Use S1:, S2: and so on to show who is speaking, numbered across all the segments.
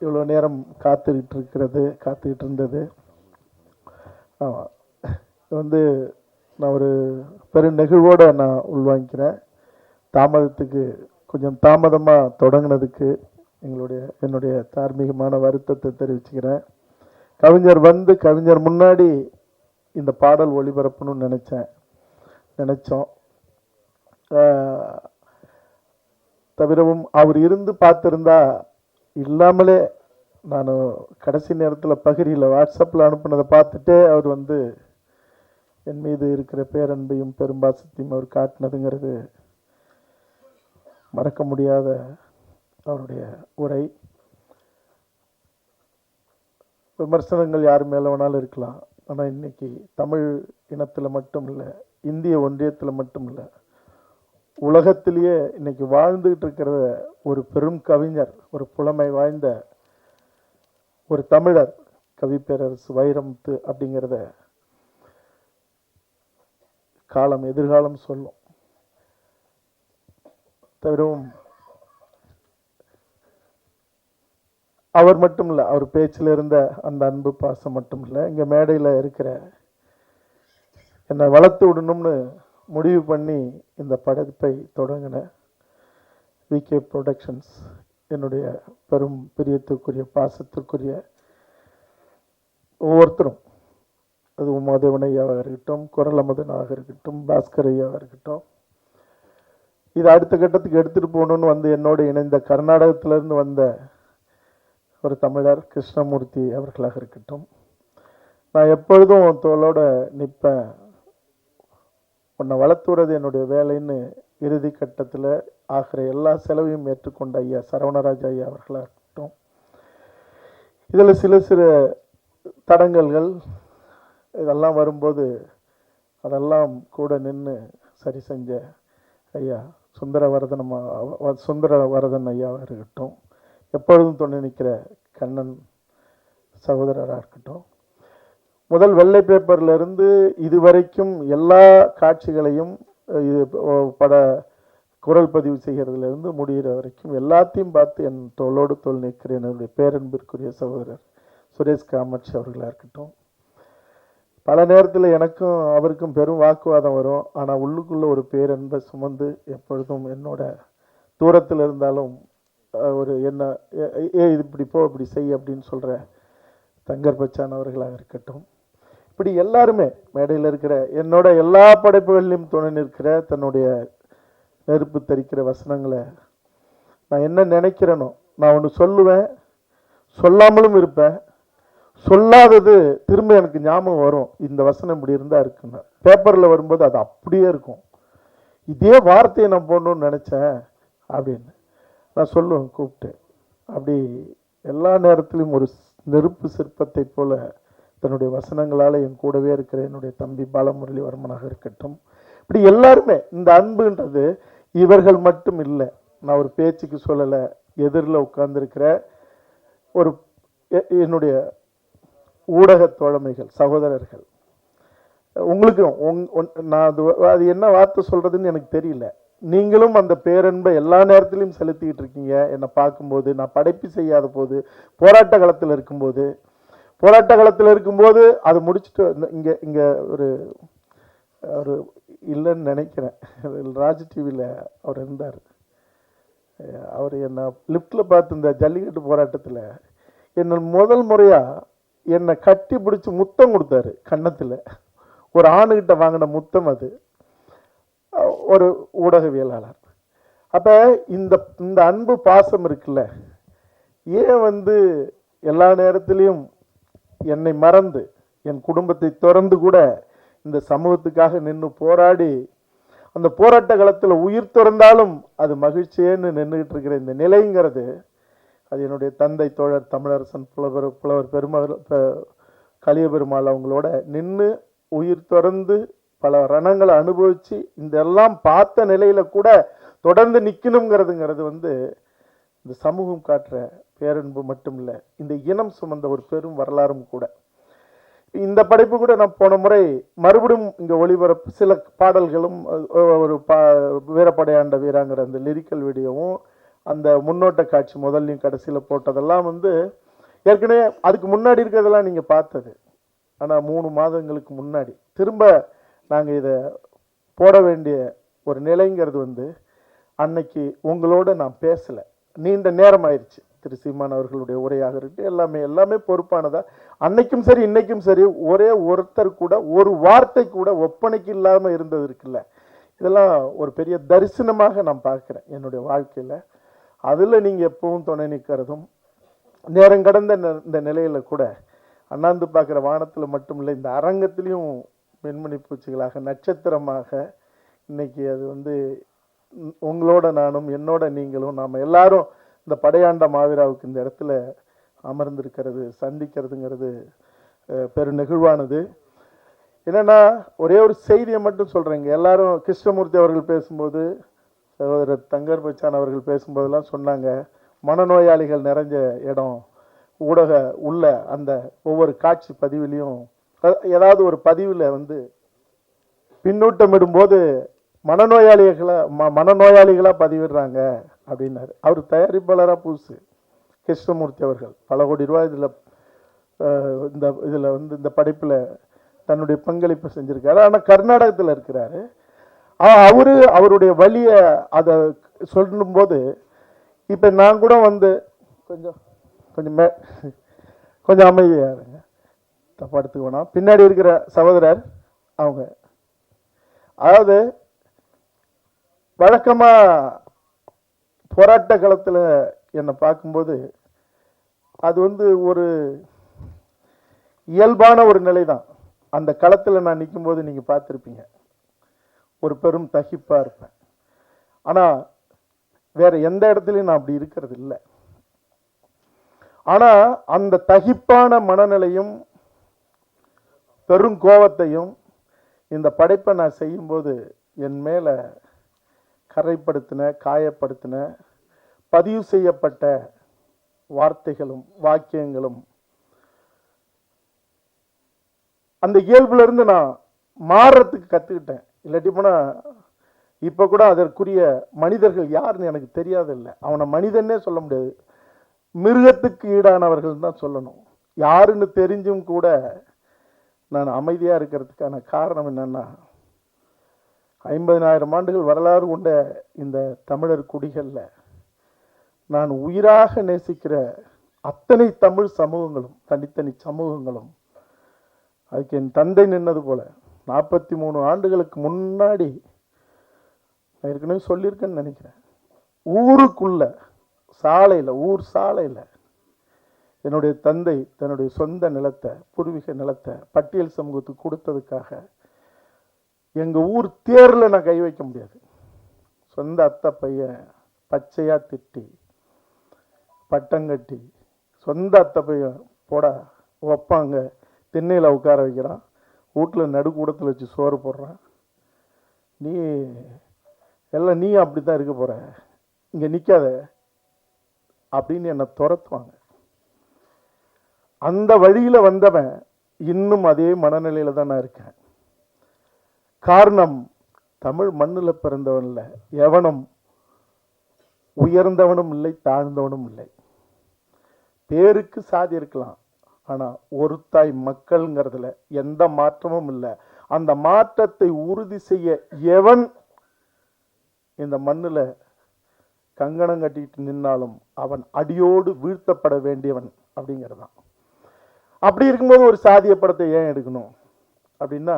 S1: இவ்வளோ நேரம் காத்துக்கிட்டு இருந்தது. ஆமாம், வந்து நான் ஒரு பெரும் நெகிழ்வோடு நான் உள்வாங்கிக்கிறேன். கொஞ்சம் தாமதமாக தொடங்கினதுக்கு என்னுடைய தார்மீகமான வருத்தத்தை தெரிவிச்சுக்கிறேன். கவிஞர் முன்னாடி இந்த பாடல் ஒளிபரப்பணும்னு நினச்சோம். தவிரவும் அவர் இருந்து பார்த்துருந்தா இல்லாமலே நான் கடைசி நேரத்தில் பகிரியில் வாட்ஸ்அப்பில் அனுப்புனதை பார்த்துட்டே அவர் வந்து என் மீது இருக்கிற பேரன்பையும் பெரும்பாசத்தையும் அவர் காட்டினதுங்கிறது மறக்க முடியாத அவருடைய உரை. விமர்சனங்கள் யார் மேலே வேணாலும் இருக்கலாம். ஆனால் இன்னைக்கு தமிழ் இனத்தில் மட்டும் இல்லை, இந்திய ஒன்றியத்தில் மட்டும் இல்லை, உலகத்திலேயே இன்னைக்கு வாழ்ந்துகிட்டு இருக்கிற ஒரு பெரும் கவிஞர், ஒரு புலமை வாய்ந்த ஒரு தமிழர் கவிப்பேரரசு வைரமுத்து அப்படிங்கிறத எதிர்காலம் சொல்லும். தவிரவும் அவர் மட்டும் இல்லை, அவர் பேச்சில் இருந்த அந்த அன்பு பாசம் மட்டும் இல்லை, இங்கே மேடையில் இருக்கிற என்னை வளர்த்து விடணும்னு முடிவு பண்ணி இந்த படைப்பை தொடங்கின விகே ப்ரொடக்ஷன்ஸ், என்னுடைய பெரும் பிரியத்துக்குரிய பாசத்திற்குரிய ஒவ்வொருத்தரும், அது உமாதேவன் ஐயாவாக இருக்கட்டும், குரல் அமுதனாக இருக்கட்டும், பாஸ்கர் ஐயாவாக இருக்கட்டும், இது அடுத்த கட்டத்துக்கு எடுத்துகிட்டு போகணுன்னு வந்து என்னோடு இணைந்த கர்நாடகத்திலிருந்து வந்த ஒரு தமிழர் கிருஷ்ணமூர்த்தி அவர்களாக இருக்கட்டும், நான் எப்பொழுதும் தோளோட நிற்பேன், உன்னை வளர்த்துறது என்னுடைய வேலைன்னு இறுதி கட்டத்தில் ஆகிற எல்லா செலவையும் ஏற்றுக்கொண்ட ஐயா சரவணராஜா ஐயா அவர்களாக இருக்கட்டும், இதில் சில தடங்கல்கள் இதெல்லாம் வரும்போது அதெல்லாம் கூட நின்று சரி செஞ்ச ஐயா சுந்தரவரதன் ஐயாவாக இருக்கட்டும், எப்பொழுதும் துணை நிற்கிற கண்ணன் சகோதரராக இருக்கட்டும், முதல் வெள்ளை பேப்பர்ல இருந்து இதுவரைக்கும் எல்லா காட்சிகளையும் குரல் பதிவு செய்கிறதுலேருந்து முடிகிற வரைக்கும் எல்லாத்தையும் பார்த்து என் தோளோடு தோல் நிற்கிற என்னுடைய பேரன்பிற்குரிய சகோதரர் சுரேஷ் காமாட்சி அவர்களாக இருக்கட்டும். பல நேரத்தில் எனக்கும் அவருக்கும் பெரும் வாக்குவாதம் வரும். ஆனால் உள்ளுக்குள்ளே ஒரு பேரன்பை சுமந்து எப்பொழுதும் என்னோட தூரத்தில் இருந்தாலும் ஒரு என்ன இது இப்படி போ இப்படி செய் அப்படின்னு சொல்கிற தங்கர் பச்சான் அவர்களாக இருக்கட்டும். இப்படி எல்லாருமே மேடையில் இருக்கிற என்னோட எல்லா படைப்புகளிலும் துணை நிற்கிற தன்னுடைய நெருப்பு தரிக்கிற வசனங்களை நான் என்ன நினைக்கிறேனோ நான் ஒன்று சொல்லுவேன், சொல்லாமலும் இருப்பேன், சொல்லாதது திரும்ப எனக்கு ஞாபகம் வரும், இந்த வசனம் இப்படி இருந்தால் இருக்குன்னு. பேப்பரில் வரும்போது அது அப்படியே இருக்கும், இதே வார்த்தையை நான் போடணும்னு நினச்சேன் அப்படின்னு நான் சொல்லுவேன் கூப்பிட்டு. அப்படி எல்லா நேரத்திலும் ஒரு நெருப்பு சிற்பத்தை போல தன்னுடைய வசனங்களால் என் கூடவே இருக்கிற என்னுடைய தம்பி பாலமுரளிவர்மனாக இருக்கட்டும். இப்படி எல்லாருமே இந்த அன்புன்றது இவர்கள் மட்டும் இல்லை, நான் ஒரு பேச்சுக்கு சொல்லலை, எதிரில் உட்கார்ந்துருக்கிற ஒரு என்னுடைய ஊடக தோழமைகள் சகோதரர்கள், உங்களுக்கும் நான் அது என்ன வார்த்தை சொல்கிறதுன்னு எனக்கு தெரியல, நீங்களும் அந்த பேரன்பை எல்லா நேரத்திலையும் செலுத்திக்கிட்டு இருக்கீங்க. என்னை பார்க்கும்போது, நான் படைப்பு செய்யாத போது, போராட்ட காலத்தில் இருக்கும்போது அது முடிச்சுட்டு இங்கே இங்கே ஒரு ஒரு இல்லைன்னு நினைக்கிறேன், ராஜ் டிவியில் அவர் இருந்தார், அவர் என்னை லிஃப்டில் பார்த்து இந்த ஜல்லிக்கட்டு போராட்டத்தில் என்னை முதல் முறையாக என்னை கட்டி பிடிச்சி முத்தம் கொடுத்தாரு கன்னத்தில். ஒரு ஆணுகிட்ட வாங்கின முத்தம் அது, ஒரு ஊடகவியலாளர். அப்போ இந்த அன்பு பாசம் இருக்குல்ல, ஏன் வந்து எல்லா நேரத்திலையும் என்னை மறந்து என் குடும்பத்தை திறந்து கூட இந்த சமூகத்துக்காக நின்று போராடி அந்த போராட்ட காலத்தில் உயிர் திறந்தாலும் அது மகிழ்ச்சியேன்னு நின்றுகிட்டு இருக்கிற இந்த நிலைங்கிறது, அது என்னுடைய தந்தை தோழர் தமிழரசன் புலவர் கலியபெருமாள் அவங்களோட நின்று உயிர் திறந்து பல ரணங்களை அனுபவித்து இந்த எல்லாம் பார்த்த நிலையில கூட தொடர்ந்து நிற்கணுங்கிறதுங்கிறது வந்து இந்த சமூகம் காட்டுற பேரன்பு மட்டும் இல்லை, இந்த இனம் சுமந்த ஒரு பெரும் வரலாறும் கூட. இந்த படைப்பு கூட நான் போன முறை மறுபடியும் இங்கே ஒளிபரப்பு சில பாடல்களும் ஒரு வீரப்படையாண்ட வீராங்கிற அந்த லிரிக்கல் வீடியோவும் அந்த முன்னோட்ட காட்சி முதல்லையும் கடைசியில் போட்டதெல்லாம் வந்து ஏற்கனவே அதுக்கு முன்னாடி இருக்கிறதெல்லாம் நீங்கள் பார்த்தது. ஆனால் 3 மாதங்களுக்கு முன்னாடி திரும்ப நாங்கள் இதை போட வேண்டிய ஒரு நிலைங்கிறது வந்து அன்னைக்கு உங்களோட நான் பேசலை, நீண்ட நேரம் ஆயிடுச்சு. திரு சீமான் அவர்களுடைய உரையாக இருக்கட்டும், எல்லாமே பொறுப்பானதா. அன்னைக்கும் சரி இன்னைக்கும் சரி ஒரே ஒருத்தர் கூட ஒரு வார்த்தை கூட ஒப்பனைக்கு இல்லாமல் இருந்தது இருக்குல்ல, இதெல்லாம் ஒரு பெரிய தரிசனமாக நான் பார்க்குறேன் என்னுடைய வாழ்க்கையில். அதில் நீங்கள் எப்பவும் துணை நிற்கிறதும் நேரம் கடந்த இந்த நிலையில் கூட அண்ணாந்து பார்க்குற வானத்தில் மட்டும் இல்லை, இந்த அரங்கத்திலையும் வெண்மணி பூச்சிகளாக நட்சத்திரமாக இன்னைக்கு அது வந்து உங்களோட நானும் என்னோட நீங்களும் நாம் எல்லாரும் இந்த படையாண்ட மாவீராவுக்கு இந்த இடத்துல அமர்ந்திருக்கிறது சந்திக்கிறதுங்கிறது பெரு நெகிழ்வானது. என்னன்னா ஒரே ஒரு செய்தியை மட்டும் சொல்கிறேங்க. எல்லாரும் கிருஷ்ணமூர்த்தி அவர்கள் பேசும்போது, சகோதரர் தங்கர் பச்சான் அவர்கள் பேசும்போதெல்லாம் சொன்னாங்க, மனநோயாளிகள் நிறைஞ்ச இடம் ஊடக உள்ள அந்த ஒவ்வொரு காட்சி பதிவிலையும் ஏதாவது ஒரு பதிவில் வந்து பின்னூட்டமிடும்போது மனநோயாளிகளா பதிவிடுறாங்க அப்படின்னாரு. அவர் தயாரிப்பாளராக புதுசு கிருஷ்ணமூர்த்தி அவர்கள் பல கோடி ரூபாய் இதில் வந்து இந்த படைப்பில் தன்னுடைய பங்களிப்பு செஞ்சிருக்காரு. ஆனால் கர்நாடகத்தில் இருக்கிறாரு. அவருடைய வழியை அதை சொல்லும்போது இப்போ நான் கூட வந்து கொஞ்சம் அமைதியாக இருங்க, தப்பா எடுத்துக்கணும். பின்னாடி இருக்கிற சகோதரர் அவங்க அதாவது வழக்கமாக போராட்ட களத்தில் என்னை பார்க்கும்போது அது வந்து ஒரு இயல்பான ஒரு நிலை தான். அந்த களத்தில் நான் நிற்கும்போது நீங்கள் பார்த்துருப்பீங்க, ஒரு பெரும் தகிப்பாக இருப்பேன். ஆனால் வேற எந்த இடத்துலையும் நான் அப்படி இருக்கிறது இல்லை. ஆனால் அந்த தகிப்பான மனநிலையும் பெரும் கோபத்தையும் இந்த படைப்பை நான் செய்யும்போது என் மேலே கரைப்படுத்தின காயப்படுத்தின பதிவு செய்யப்பட்ட வார்த்தைகளும் வாக்கியங்களும் அந்த இயல்புலேருந்து நான் மாறுறதுக்கு கற்றுக்கிட்டேன். இல்லாட்டி போனால் இப்போ கூட அதற்குரிய மனிதர்கள் யாருன்னு எனக்கு தெரியாதில்லை. அவனை மனிதனே சொல்ல முடியாது, மிருகத்துக்கு ஈடானவர்கள் தான் சொல்லணும். யாருன்னு தெரிஞ்சும் கூட நான் அமைதியாக இருக்கிறதுக்கான காரணம் என்னன்னா, 50,000 ஆண்டுகள் வரலாறு கொண்ட இந்த தமிழர் குடிகளில் நான் உயிராக நேசிக்கிற அத்தனை தமிழ் சமூகங்களும் தனித்தனி சமூகங்களும் அதுக்கு என் தந்தை நின்னது போல 43 ஆண்டுகளுக்கு முன்னாடி நான் ஏற்கனவே சொல்லியிருக்கேன்னு நினைக்கிறேன், ஊருக்குள்ள சாலையில் ஊர் சாலையில் என்னுடைய தந்தை தன்னுடைய சொந்த நிலத்தை பூர்வீக நிலத்தை பட்டியல் சமூகத்துக்கு கொடுத்ததுக்காக எங்கள் ஊர் தேரில் நான் கை வைக்க முடியாது. சொந்த அத்தை பையன் பச்சையாக திட்டி பட்டங்கட்டி சொந்த அத்தை பையன் போடா வைப்பாங்க, திண்ணையில் உட்கார வைக்கிறான், வீட்டில் நடுக்கூடத்தில் வச்சு சோறு போடுறான், நீ எல்லாம் நீ அப்படி தான் இருக்க போகிற, இங்கே நிற்காத அப்படின்னு என்னை துரத்துவாங்க. அந்த வழியில் வந்தவன் இன்னும் அதே மனநிலையில் தான் நான் இருக்கேன். காரணம், தமிழ் மண்ணில் பிறந்தவன்ல எவனும் உயர்ந்தவனும் இல்லை தாழ்ந்தவனும் இல்லை. பேருக்கு சாதி இருக்கலாம், ஆனால் ஒரு தாய் மக்கள்ங்கிறதுல எந்த மாற்றமும் இல்லை. அந்த மாற்றத்தை உறுதி செய்ய எவன் இந்த மண்ணில் கங்கணம் கட்டிட்டு நின்னாலும் அவன் அடியோடு வீழ்த்தப்பட வேண்டியவன் அப்படிங்கிறதான். அப்படி இருக்கும்போது ஒரு சாதிய படத்தை ஏன் எடுக்கணும் அப்படின்னா,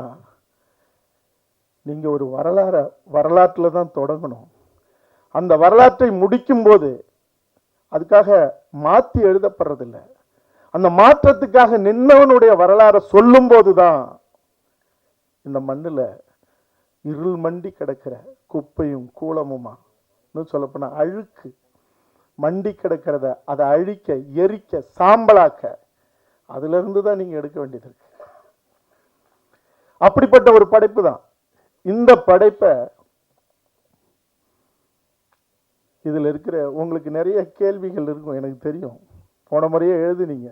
S1: நீங்கள் ஒரு வரலாற்றில் தான் தொடங்கணும். அந்த வரலாற்றை முடிக்கும்போது அதுக்காக மாற்றி எழுதப்படுறதில்லை, அந்த மாற்றத்துக்காக நின்னவனுடைய வரலாறை சொல்லும் போது தான் இந்த மண்ணில் இருள் மண்டி கிடக்கிற குப்பையும் கூலமுமா இன்னும் சொல்லப்போனால் அழுக்கு மண்டி கிடக்கிறத அதை அழிக்க எரிக்க சாம்பலாக்க அதிலிருந்து தான் நீங்கள் எடுக்க வேண்டியது இருக்கு. அப்படிப்பட்ட ஒரு படைப்பு தான் இந்த படைப்பை. இதில் இருக்கிற உங்களுக்கு நிறைய கேள்விகள் இருக்கும், எனக்கு தெரியும். போன முறையே எழுதுனீங்க,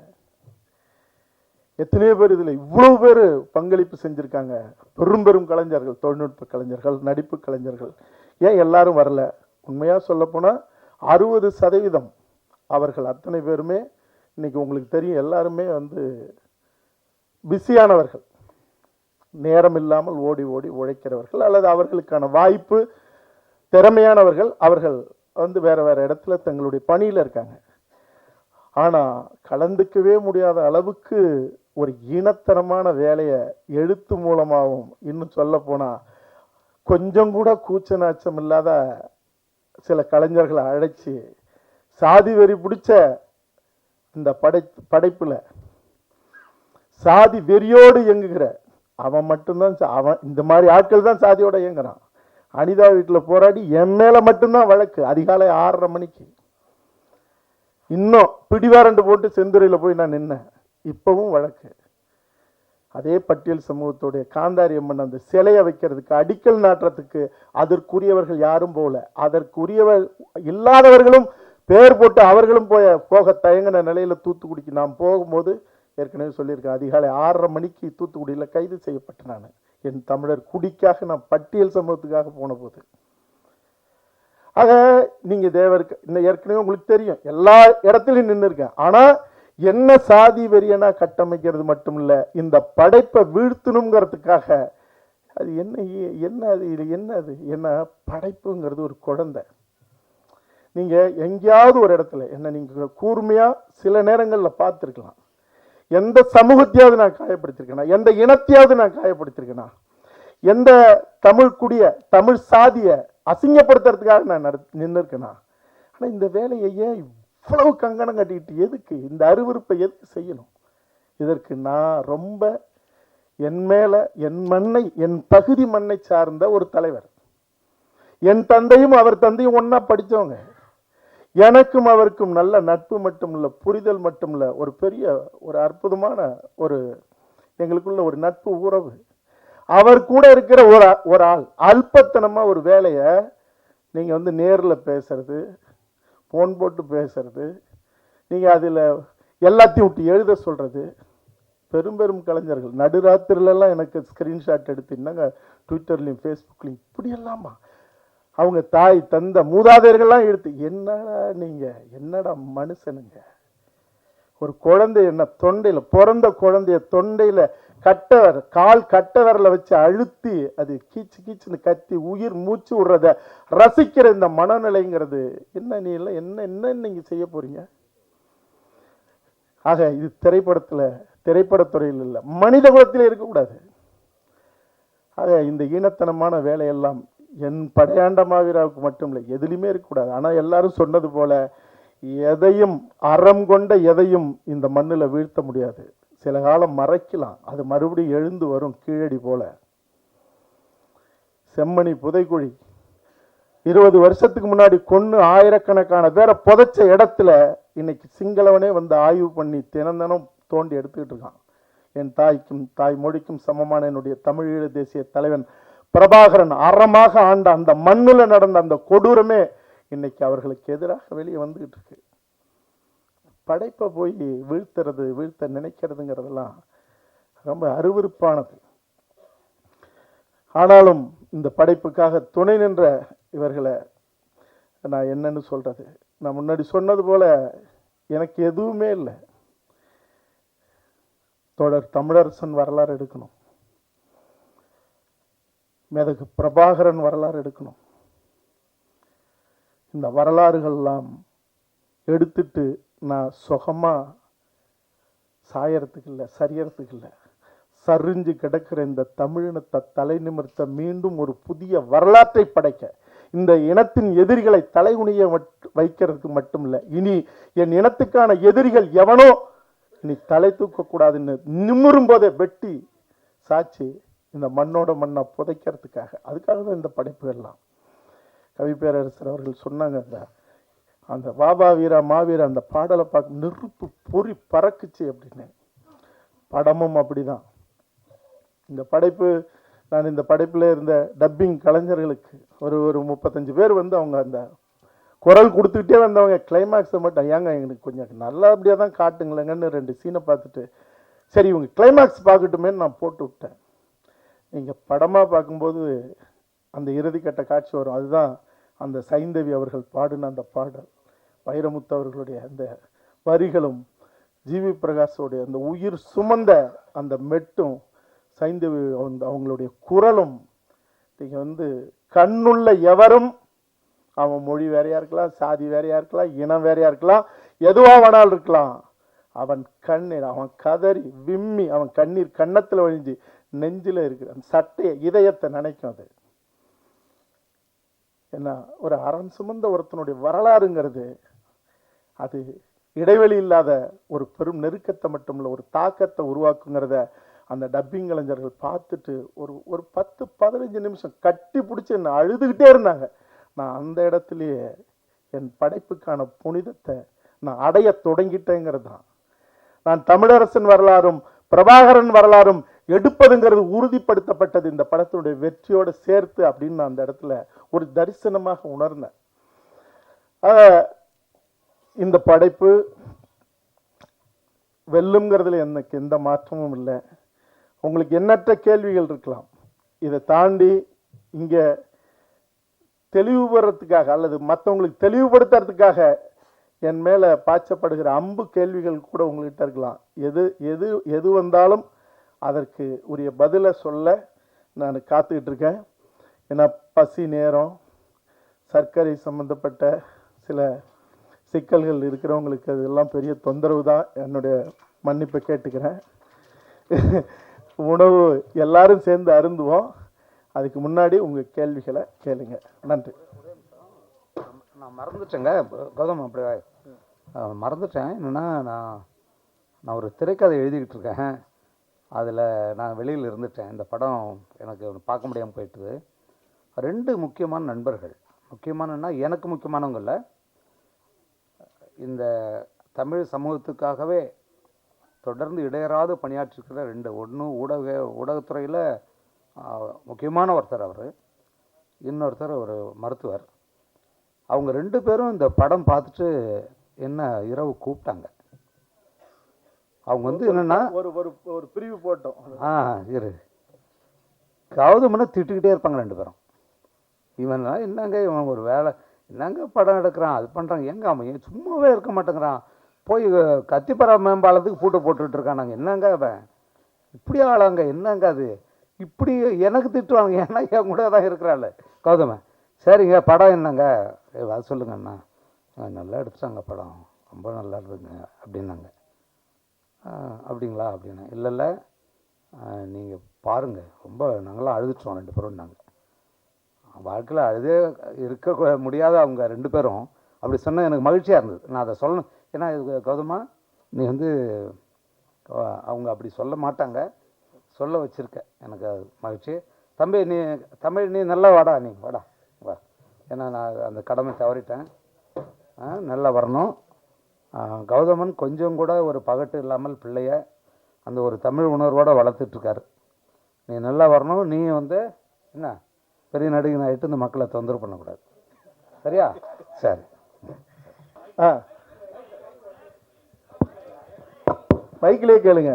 S1: எத்தனையோ பேர் இதில் இவ்வளவு பேர் பங்களிப்பு செஞ்சுருக்காங்க, பெரும் பெரும் கலைஞர்கள், தொழில்நுட்ப கலைஞர்கள், நடிப்பு கலைஞர்கள், ஏன் எல்லாரும் வரல? உண்மையாக சொல்லப்போனால் 60% அவர்கள் அத்தனை பேருமே இன்னைக்கு உங்களுக்கு தெரியும், எல்லாருமே வந்து பிஸியானவர்கள், நேரம் இல்லாமல் ஓடி ஓடி உழைக்கிறவர்கள், அல்லது அவர்களுக்கான வாய்ப்பு திறமையானவர்கள், அவர்கள் வந்து வேற வேற இடத்துல தங்களுடைய பணியில் இருக்காங்க. ஆனால் கலந்துக்கவே முடியாத அளவுக்கு ஒரு ஈனத்தனமான வேலையை எழுத்து மூலமாகவும், இன்னும் சொல்ல போனால் கொஞ்சம் கூட கூச்ச நாச்சம் இல்லாத சில கலைஞர்களை அழைச்சி சாதி வெறி பிடிச்ச இந்த படைப்புல சாதி வெறியோடு இயங்குகிற அவன் மட்டும்தான், அவன் இந்த மாதிரி ஆட்கள் தான் சாதியோட இயங்குறான். அனிதா வீட்டில் போராடி என் மேல மட்டும்தான் வழக்கு, அதிகாலை 6:30 மணிக்கு. இன்னும் பிடிவாரண்டு போட்டு செந்துறையில் போய் நான் நின்னேன், இப்பவும் வழக்கு. அதே பட்டியல் சமூகத்துடைய காந்தாரி அம்மன் அந்த சிலையை வைக்கிறதுக்கு, அடிக்கல் நாட்டுறதுக்கு அதற்குரியவர்கள் யாரும் போல, அதற்குரியவர் இல்லாதவர்களும் பேர் போட்டு அவர்களும் போக தயங்கின நிலையில தூத்துக்குடிக்கு நான் போகும்போது ஏற்கனவே சொல்லியிருக்கேன், அதிகாலை 6:30 மணிக்கு தூத்துக்குடியில் கைது செய்யப்பட்ட நான், என் தமிழர் குடிக்காக நான் பட்டியல் சமூகத்துக்காக போன போது. ஆக நீங்க தேவருக்கு இன்னும் ஏற்கனவே உங்களுக்கு தெரியும், எல்லா இடத்துலையும் நின்று இருக்கேன். ஆனா என்ன சாதி வெறியனா கட்டமைக்கிறது மட்டும் இல்ல, இந்த படைப்பை வீழ்த்தணுங்கிறதுக்காக அது என்ன என்ன அது என்ன அது என்ன படைப்புங்கிறது ஒரு குழந்தை. நீங்க எங்கேயாவது ஒரு இடத்துல என்ன நீங்க கூர்மையா சில நேரங்கள்ல பார்த்துருக்கலாம், எந்த சமூகத்தையாவது நான் காயப்படுத்திருக்கேனா, எந்த இனத்தையாவது நான் காயப்படுத்திருக்கேனா, எந்த தமிழ் குடிய தமிழ் சாதிய அசிங்கப்படுத்துறதுக்காக நான் நின்று இருக்கேனா? ஆனா இந்த வேலையை ஏன் இவ்வளவு கங்கணம் கட்டிக்கிட்டு எதுக்கு, இந்த அருவருப்பை எதுக்கு செய்யணும்? இதற்கு நான் ரொம்ப என் மேல என் மண்ணை, என் பகுதி மண்ணை சார்ந்த ஒரு தலைவர். என் தந்தையும் அவர் தந்தையும் ஒன்னா படித்தவங்க. எனக்கும் அவருக்கும் நல்ல நட்பு மட்டும் இல்லை, புரிதல் மட்டும் இல்லை, ஒரு பெரிய ஒரு அற்புதமான ஒரு எங்களுக்குள்ள ஒரு நட்பு உறவு. அவர் கூட இருக்கிற ஒரு ஆள் அல்பத்தனமா ஒரு வேலையை நீங்க வந்து நேரில் பேசுறது, போன் போட்டு பேசுறது, நீங்க அதுல எல்லாத்தையும் விட்டு எழுத சொல்றது. பெரும் பெரும் கலைஞர்கள் நடுராத்திரிலாம் எனக்கு ஸ்கிரீன்ஷாட் எடுத்துனாங்க, ட்விட்டர்லையும் ஃபேஸ்புக்லையும், இப்படி எல்லாமா அவங்க தாய் தந்த மூதாதையர்கள்லாம் எடுத்து, என்னடா நீங்க என்னடா மனுஷனுங்க, ஒரு குழந்தை என்ன தொண்டையில பிறந்த குழந்தைய தொண்டையில கால் கட்டவரில் வச்சு அழுத்தி அது கீச்சு கீச்சுன்னு கத்தி உயிர் மூச்சு விடுறத ரசிக்கிற இந்த மனநிலைங்கிறது என்ன? நீ எல்லாம் என்ன என்ன நீங்க செய்ய போறீங்க? ஆக இது திரைப்படத்துறையில் இல்லை, மனித குலத்தில் இருக்கக்கூடாது. ஆக இந்த ஈனத்தனமான வேலையெல்லாம் என் படையாண்ட மாவீராவுக்கு மட்டும் இல்லை, எதுலையுமே இருக்கக்கூடாது. ஆனா எல்லாரும் சொன்னது போல எதையும் அறம் கொண்ட எதையும் இந்த மண்ணில் வீழ்த்த முடியாது. சில காலம் மறைக்கலாம், அது மறுபடியும் எழுந்து வரும் கீழடி போல. செம்மணி புதைக்குழி 20 வருஷத்துக்கு முன்னாடி கொன்னு ஆயிரக்கணக்கான பேரை புதைச்ச இடத்துல இன்னைக்கு சிங்களவனே வந்து ஆய்வு பண்ணி தினம் தோண்டி எடுத்துக்கிட்டு இருக்கான். என் தாய்க்கும் தாய் மொழிக்கும் சமமான என்னுடைய தமிழீழ தேசிய தலைவன் பிரபாகரன் அறமாக ஆண்ட அந்த மண்ணுல நடந்த அந்த கொடூரமே இன்னைக்கு அவர்களுக்கு எதிராக வெளியே வந்துகிட்டு இருக்கு. படைப்பை போய் வீழ்த்த நினைக்கிறதுங்கிறதெல்லாம் ரொம்ப அருவருப்பானது. ஆனாலும் இந்த படைப்புக்காக துணை நின்ற இவர்களை நான் என்னன்னு சொல்றது? நான் முன்னாடி சொன்னது போல எனக்கு எதுவுமே இல்லை. தொடர் தமிழரசன் வரலாறு எடுக்கணும், மேதகு பிரபாகரன் வரலாறு எடுக்கணும். இந்த வரலாறுகள்லாம் எடுத்துட்டு நான் சுகமா சாயறதுக்கு இல்லை, சரியறதுக்கு இல்லை, சரிஞ்சு கிடக்கிற இந்த தமிழினத்தை தலை நிமிர்த்த மீண்டும் ஒரு புதிய வரலாற்றை படைக்க, இந்த இனத்தின் எதிரிகளை தலைகுனிய வைக்கிறதுக்கு மட்டும் இல்லை, இனி என் இனத்துக்கான எதிரிகள் எவனோ இனி தலை தூக்கக்கூடாதுன்னு நிமிரும் போதே வெட்டி சாட்சி இந்த மண்ணோட மண்ணை புதைக்கிறதுக்காக, அதுக்காக தான் இந்த படைப்புகள்லாம். கவி பேரரசர் அவர்கள் சொன்னாங்க, அந்த வாபா வீரா மாவீரா அந்த பாடலை பார்க்க நெருப்பு பொறி பறக்குச்சு அப்படின்னு. படமும் அப்படிதான். இந்த படைப்பு, நான் இந்த படைப்பில் இருந்த டப்பிங் கலைஞர்களுக்கு ஒரு 35 பேர் வந்து அவங்க அந்த குரல் கொடுத்துக்கிட்டே வந்தவங்க கிளைமேக்ஸை மட்டும், ஏங்க எங்களுக்கு கொஞ்சம் நல்லபடியாக தான் காட்டுங்களேங்கன்னு 2 சீனை பார்த்துட்டு, சரி இவங்க கிளைமேக்ஸ் பார்க்கட்டுமேன்னு நான் போட்டு விட்டேன். நீங்கள் படமாக பார்க்கும்போது அந்த இறுதிக்கட்ட காட்சி வரும், அதுதான் அந்த சைந்தவி அவர்கள் பாடின அந்த பாடல், வைரமுத்து அவர்களுடைய அந்த வரிகளும், ஜிவி பிரகாஷோடைய அந்த உயிர் சுமந்த அந்த மெட்டும், சைந்தவி அவங்களுடைய குரலும், நீங்கள் கண்ணுள்ள எவரும், அவன் மொழி வேறையா இருக்கலாம், சாதி வேறையா இருக்கலாம், இனம் வேறையா இருக்கலாம், எதுவா வேணாலும் இருக்கலாம், அவன் கண்ணீர், அவன் கதறி விம்மி, அவன் கண்ணீர் கன்னத்தில் வழிஞ்சு நெஞ்சில் இருக்கிற அந்த சட்டையை, இதயத்தை நினைக்கும். அது என்ன, ஒரு அரண் சுமந்த ஒருத்தனுடைய வரலாறுங்கிறது அது இடைவெளி இல்லாத ஒரு பெரும் நெருக்கத்தை மட்டுமில்ல, ஒரு தாக்கத்தை உருவாக்குங்கிறத அந்த டப்பிங் கலைஞர்கள் பார்த்துட்டு ஒரு 10-15 நிமிஷம் கட்டி பிடிச்சி என்ன அழுதுகிட்டே இருந்தாங்க. நான் அந்த இடத்துலயே என் படைப்புக்கான புனிதத்தை நான் அடைய தொடங்கிட்டேங்கிறது தான். நான் தமிழரசன் வரலாறும் பிரபாகரன் வரலாறும் எடுப்பதுங்கிறது உறுதிப்படுத்தப்பட்டது இந்த படத்தினுடைய வெற்றியோடு சேர்த்து அப்படின்னு நான் அந்த இடத்துல ஒரு தரிசனமாக உணர்ந்தேன். இந்த படைப்பு வெல்லுங்கிறதுல எனக்கு எந்த மாற்றமும் இல்லை. உங்களுக்கு எண்ணற்ற கேள்விகள் இருக்கலாம். இதை தாண்டி இங்கே தெளிவுபடுறதுக்காக அல்லது மற்றவங்களுக்கு தெளிவுபடுத்துறதுக்காக என் மேலே பாய்ச்சப்படுகிற அம்பு கேள்விகள் கூட உங்கள்கிட்ட இருக்கலாம். எது எது எது வந்தாலும் அதற்கு உரிய பதிலை சொல்ல நான் காத்துக்கிட்டு இருக்கேன். ஏன்னா பசி, நேரம், சர்க்கரை சம்பந்தப்பட்ட சில சிக்கல்கள் இருக்கிறவங்களுக்கு அதெல்லாம் பெரிய தொந்தரவு தான். என்னுடைய மன்னிப்பை கேட்டுக்கிறேன். உணவு எல்லாரும் சேர்ந்து அருந்துவோம். அதுக்கு முன்னாடி உங்கள் கேள்விகளை கேளுங்க. நன்றி.
S2: நான் மறந்துட்டேங்க கௌதம், அப்படி மறந்துட்டேன். என்னென்னா நான் ஒரு திரைக்கதை எழுதிக்கிட்டு இருக்கேன். அதில் நான் வெளியில் இருந்துட்டேன். இந்த படம் எனக்கு பார்க்க முடியாமல் போயிட்டுது. 2 முக்கியமான நண்பர்கள், முக்கியமானன்னா எனக்கு முக்கியமானவங்கள, இந்த தமிழ் சமூகத்துக்காகவே தொடர்ந்து இடையறாது பணியாற்றிருக்கிற 2, ஒன்று ஊடகத்துறையில் முக்கியமான ஒருத்தர் அவர், இன்னொருத்தர் ஒரு மருத்துவர். அவங்க 2 பேரும் இந்த படம் பார்த்துட்டு என்ன இரவு கூப்பிட்டாங்க. அவங்க என்னென்னா
S1: ஒரு பிரிவு போட்டோம்.
S2: இரு கௌதமனை திட்டுக்கிட்டே இருப்பாங்க 2 பேரும். இவன் என்னங்க இவன் ஒரு வேலை, என்னங்க படம் எடுக்கிறான், அது பண்ணுறாங்க, எங்க அவன் சும்மாவே இருக்க மாட்டேங்கிறான், போய் கத்திப்பறா மேம்பாலத்துக்கு பூட்டை போட்டுட்டு இருக்கான், நாங்கள் என்னங்க அவன் இப்படி ஆளாங்க, என்னங்க அது இப்படி எனக்கு திட்டுவாங்க, ஏன்னா என் கூட தான் இருக்கிறாள் கௌதமன். சரிங்க படம் என்னங்க அது சொல்லுங்கண்ணா. நல்லா எடுத்துட்டாங்க படம், ரொம்ப நல்லா இருக்குதுங்க அப்படின்னாங்க. அப்படிங்களா அப்படின்னா, இல்லை நீங்கள் பாருங்கள், ரொம்ப நாங்களாம் அழுதுட்டோம் 2 பேரும். நாங்கள் வாழ்க்கையில் அழுதே இருக்க முடியாத அவங்க 2 பேரும் அப்படி சொன்னால் எனக்கு மகிழ்ச்சியாக இருந்தது. நான் அதை சொல்லணும். ஏன்னா இது கௌதமா, நீ அவங்க அப்படி சொல்ல மாட்டாங்க, சொல்ல வச்சுருக்க, எனக்கு அது மகிழ்ச்சி. தம்பி நீ தமிழ் நீ நல்லா வாடா, நீ வாடா வா. ஏன்னா நான் அந்த கடமை தவறிட்டேன். நல்லா வரணும். கௌதமன் கொஞ்சம் கூட ஒரு பகட்டு இல்லாமல் பிள்ளைய அந்த ஒரு தமிழ் உணர்வோடு வளர்த்துட்ருக்காரு. நீ நல்லா வரணும். நீ என்ன பெரிய நடிகன் ஆகிட்டு இந்த மக்களை தொந்தரவு பண்ணக்கூடாது, சரியா? சரி.
S1: மைக்கிலே கேளுங்க,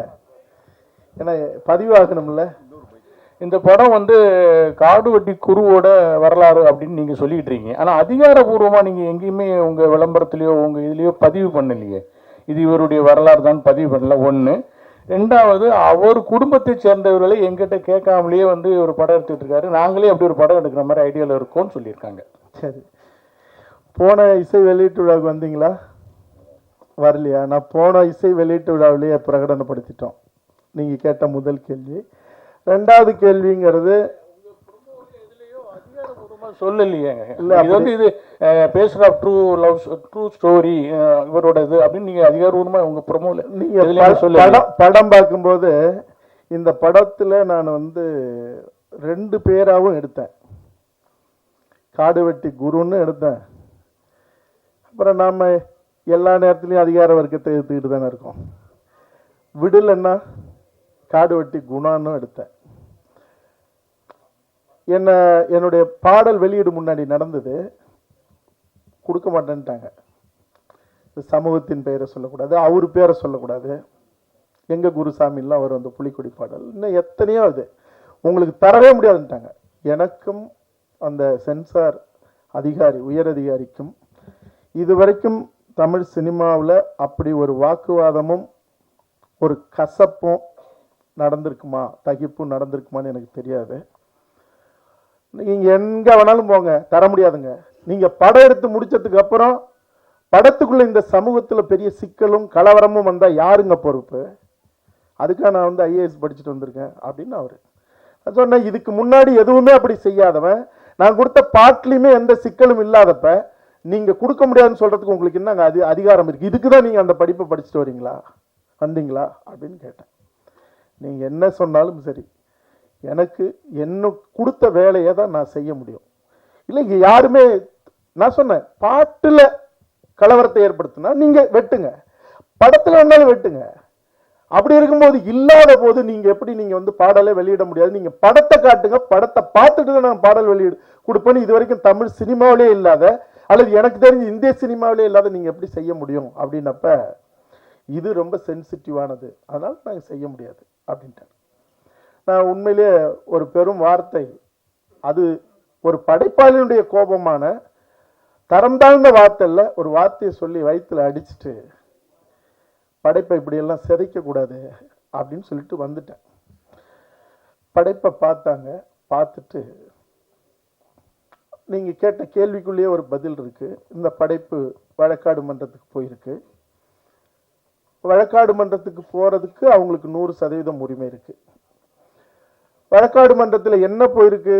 S1: ஏன்னா பதிவாகணும்ல.
S3: இந்த படம் காடுவெட்டி குருவோட வரலாறு அப்படின்னு நீங்கள் சொல்லிக்கிட்டு இருக்கீங்க. ஆனால் அதிகாரபூர்வமாக நீங்கள் எங்கேயுமே உங்கள் விளம்பரத்துலேயோ உங்கள் இதுலேயோ பதிவு பண்ணலையே. இது இவருடைய வரலாறு தான் பதிவு பண்ணல. 1. 2வது, அவர் குடும்பத்தை சேர்ந்தவர்களை எங்கிட்ட கேட்காமலேயே ஒரு படம் எடுத்துகிட்டு இருக்காரு. நாங்களே அப்படி ஒரு படம் எடுக்கிற மாதிரி ஐடியாவில் இருக்கோன்னு சொல்லியிருக்காங்க.
S1: சரி, போன இசை வெளியீட்டு விழாவுக்கு வந்தீங்களா? வரலையா? நான் போன இசை வெளியீட்டு விழாவிலேயே பிரகடனப்படுத்திட்டோம். நீங்கள் கேட்ட முதல் கேள்வி. 2வது கேள்விங்கிறது
S3: சொல்லலையே. இது பேசுற ட்ரூ லவ் ட்ரூ ஸ்டோரி இவரோட இது அப்படின்னு நீங்க அதிகாரபூர்வமா உங்க ப்ரோமோல
S1: நீங்க படம் பார்க்கும்போது இந்த படத்துல நான் 2 பேராவும் எடுத்தேன். காடுவெட்டி குருன்னு எடுத்தேன். அப்புறம் நாம எல்லா நேரத்துலையும் அதிகார வர்க்கத்தை எடுத்துக்கிட்டு தானே இருக்கோம். விடலன்னா காடுவெட்டி குணான்னு எடுத்தேன். என்னுடைய பாடல் வெளியீடு முன்னாடி நடந்தது, கொடுக்க மாட்டேன்ட்டாங்க. சமூகத்தின் பெயரை சொல்லக்கூடாது, அவர் பேரை சொல்லக்கூடாது, எங்க குருசாமிலாம் அவர் புலிக்கொடி பாடல், இன்னும் எத்தனையோ அது உங்களுக்கு தரவே முடியாதுன்ட்டாங்க. எனக்கும் அந்த சென்சார் அதிகாரி உயர் அதிகாரிக்கும் இதுவரைக்கும் தமிழ் சினிமாவில் அப்படி ஒரு வாக்குவாதமும் ஒரு கசப்பும் நடந்திருக்குமா, தகிப்பும் நடந்திருக்குமான்னு எனக்கு தெரியாது. நீங்கள் எங்கே வேணாலும் போங்க, தர முடியாதுங்க. நீங்கள் படம் எடுத்து முடிச்சதுக்கு அப்புறம் படத்துக்குள்ள இந்த சமூகத்தில் பெரிய சிக்கலும் கலவரமும் வந்தால் யாருங்க பொறுப்பு? அதுக்காக நான் வந்து ஐஏஎஸ் படிச்சுட்டு வந்திருக்கேன் அப்படின்னு அவர் சொன்னேன். இதுக்கு முன்னாடி எதுவுமே அப்படி செய்யாதவன், நான் கொடுத்த பாட்டிலையுமே எந்த சிக்கலும் இல்லாதப்ப நீங்கள் கொடுக்க முடியாதுன்னு சொல்கிறதுக்கு உங்களுக்கு என்னங்க அதிகாரம் இருக்குது? இதுக்கு தான் நீங்கள் அந்த படிப்பை படிச்சுட்டு வந்தீங்களா அப்படின்னு கேட்டேன். நீங்கள் என்ன சொன்னாலும் சரி, எனக்கு என்ன கொடுத்த வேலையை தான் நான் செய்ய முடியும். இல்லை இங்கே யாருமே, நான் சொன்னேன் பாட்டில் கலவரத்தை ஏற்படுத்தினா நீங்கள் வெட்டுங்க, படத்தில் வேணாலும் வெட்டுங்க. அப்படி இருக்கும்போது இல்லாத போது நீங்கள் எப்படி நீங்கள் வந்து பாடலே வெளியிட முடியாது? நீங்கள் படத்தை காட்டுங்க, படத்தை பார்த்துட்டு தான் நான் பாடல் வெளியிடு கொடுப்பேன்னு இது வரைக்கும் தமிழ் சினிமாவிலே இல்லாத, அல்லது எனக்கு தெரிஞ்சு இந்திய சினிமாவிலே இல்லாத நீங்கள் எப்படி செய்ய முடியும் அப்படின்னப்ப, இது ரொம்ப சென்சிட்டிவானது, அதனால் நாங்கள் செய்ய முடியாது அப்படின்ட்டு. நான் உண்மையிலே ஒரு பெரும் வார்த்தை, அது ஒரு படைப்பாளியுடைய கோபமான தரம் தாழ்ந்த வார்த்தை இல்லை, ஒரு வார்த்தையை சொல்லி வயிற்றுல அடிச்சுட்டு படைப்பை இப்படியெல்லாம் சிதைக்கக்கூடாது அப்படின்னு சொல்லிட்டு வந்துட்டேன். படைப்பை பார்த்தாங்க, பார்த்துட்டு நீங்கள் கேட்ட கேள்விக்குள்ளேயே ஒரு பதில் இருக்கு. இந்த படைப்பு வழக்காடு மன்றத்துக்கு போயிருக்கு. வழக்காடு மன்றத்துக்கு போறதுக்கு அவங்களுக்கு 100% உரிமை இருக்கு. வழக்காடு மன்றத்தில் என்ன போயிருக்கு?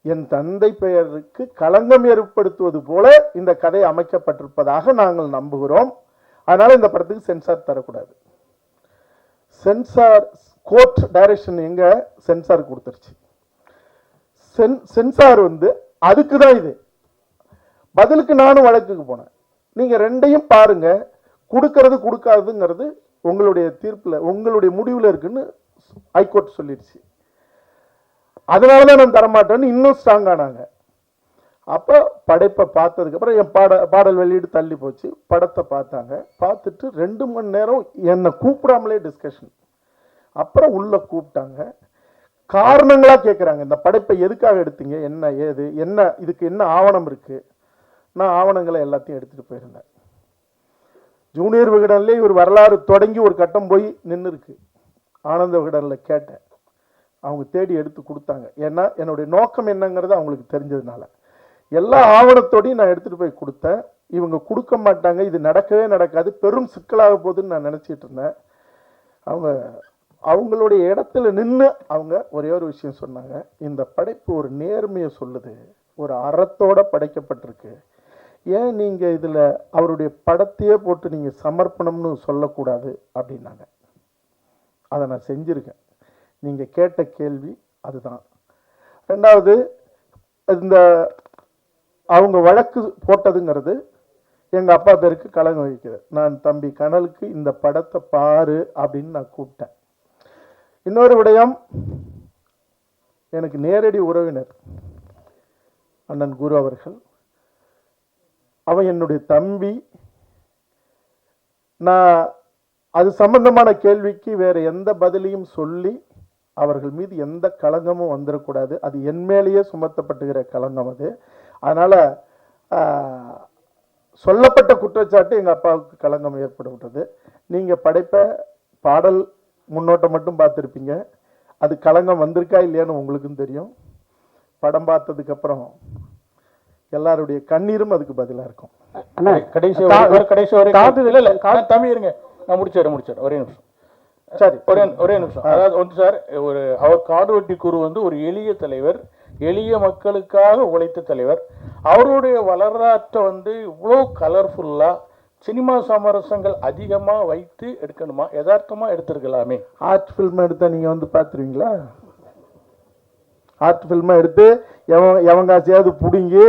S1: என் தந்தை பெயருக்கு களங்கம் ஏற்படுத்துவது போல இந்த கதை அமைக்கப்பட்டிருப்பதாக நாங்கள் நம்புகிறோம், அதனால இந்த படத்துக்கு சென்சார் தரக்கூடாது. சென்சார் கோர்ட் டைரக்ஷன் எங்க சென்சார் கொடுத்துருச்சு. சென்சார் வந்து அதுக்கு தான் இது பதிலுக்கு நானும் வழக்குக்கு போனேன். நீங்க ரெண்டையும் பாருங்க, கொடுக்கறது கொடுக்காதுங்கிறது உங்களுடைய தீர்ப்புல உங்களுடைய முடிவுல இருக்குன்னு ஹைகோர்ட் சொல்லிடுச்சு. அதனாலதான் நான் தரமாட்டேன்னு இன்னும் ஸ்ட்ராங் ஆனாங்க. அப்போ படைப்பை பார்த்ததுக்கு அப்புறம் என் பாடல் வெளியீடு தள்ளி போச்சு. படத்தை பார்த்தாங்க, பார்த்துட்டு 2 மணி நேரம் என்னை கூப்பிடாமலே டிஸ்கஷன். அப்புறம் உள்ள கூப்பிட்டாங்க, காரணங்களா கேட்குறாங்க. இந்த படைப்பை எதுக்காக எடுத்தீங்க, என்ன ஏது, என்ன இதுக்கு என்ன ஆவணம் இருக்கு? நான் ஆவணங்களை எல்லாத்தையும் எடுத்துட்டு போயிருந்தேன். ஜூனியர் விகடன்லேயே ஒரு வரலாறு தொடங்கி ஒரு கட்டம் போய் நின்று இருக்கு. ஆனந்த விகடனில் கேட்டேன், அவங்க தேடி எடுத்து கொடுத்தாங்க. ஏன்னா என்னுடைய நோக்கம் என்னங்கிறது அவங்களுக்கு தெரிஞ்சதுனால எல்லா ஆவணத்தோடையும் நான் எடுத்துட்டு போய் கொடுத்தேன். இவங்க கொடுக்க மாட்டாங்க, இது நடக்கவே நடக்காது, பெரும் சிக்கலாக போகுதுன்னு நான் நினச்சிட்டு இருந்தேன். அவங்களுடைய இடத்துல நின்று அவங்க ஒரே ஒரு விஷயம் சொன்னாங்க, இந்த படைப்பு ஒரு நேர்மையை சொல்லுது, ஒரு அறத்தோட படைக்கப்பட்டிருக்கு, ஏன் நீங்கள் இதில் அவருடைய படத்தையே போட்டு நீங்கள் சமர்ப்பணம்னு சொல்லக்கூடாது அப்படின்னாங்க. அதை நான் செஞ்சுருக்கேன். நீங்கள் கேட்ட கேள்வி அதுதான். ரெண்டாவது, இந்த அவங்க வழக்கு போட்டதுங்கிறது எங்கள் அப்பா பேருக்கு களங்கம் வைக்கிறது. நான் தம்பி கனலுக்கு இந்த படத்தை பாரு அப்படின்னு நான் கூப்பிட்டேன். இன்னொரு விடயம், எனக்கு நேரடி உறவினர் அண்ணன் குரு அவர்கள், அவன் என்னுடைய தம்பி. நான் அது சம்பந்தமான கேள்விக்கு வேற எந்த பதிலையும் சொல்லி அவர்கள் மீது எந்த களங்கமும் வந்துடக்கூடாது, அது என் மேலேயே சுமத்தப்பட்டுகிற களங்கம் அது. அதனால சொல்லப்பட்ட குற்றச்சாட்டு எங்கள் அப்பாவுக்கு களங்கம் ஏற்படுகிறது. நீங்கள் படைப்ப பாடல் முன்னோட்டம் மட்டும் பார்த்துருப்பீங்க, அது களங்கம் வந்திருக்கா இல்லையான்னு உங்களுக்கும் தெரியும். படம் பார்த்ததுக்கு அப்புறம் எல்லாருடைய கண்ணீரும் அதுக்கு பதிலாக இருக்கும்.
S3: கடைசி தம்பி இருங்க, நான் முடிச்சார் ஒரே நிமிஷம். சரி, ஒரே நிமிஷம். அதாவது ஒன்று சார், அவர் காடுவெட்டி குரு வந்து ஒரு எளிய தலைவர், எளிய மக்களுக்காக உழைத்த தலைவர். அவருடைய வரலாற்றை வந்து இவ்வளோ கலர்ஃபுல்லாக சினிமா சமரசங்கள் அதிகமாக வைத்து எடுக்கணுமா, யதார்த்தமா எடுத்துருக்கலாமே?
S1: ஆர்ட் ஃபில்ம் எடுத்தா நீங்கள் வந்து பார்த்துருவீங்களா? ஆர்ட் ஃபில்மை எடுத்து எவங்காசியாவது பிடுங்கி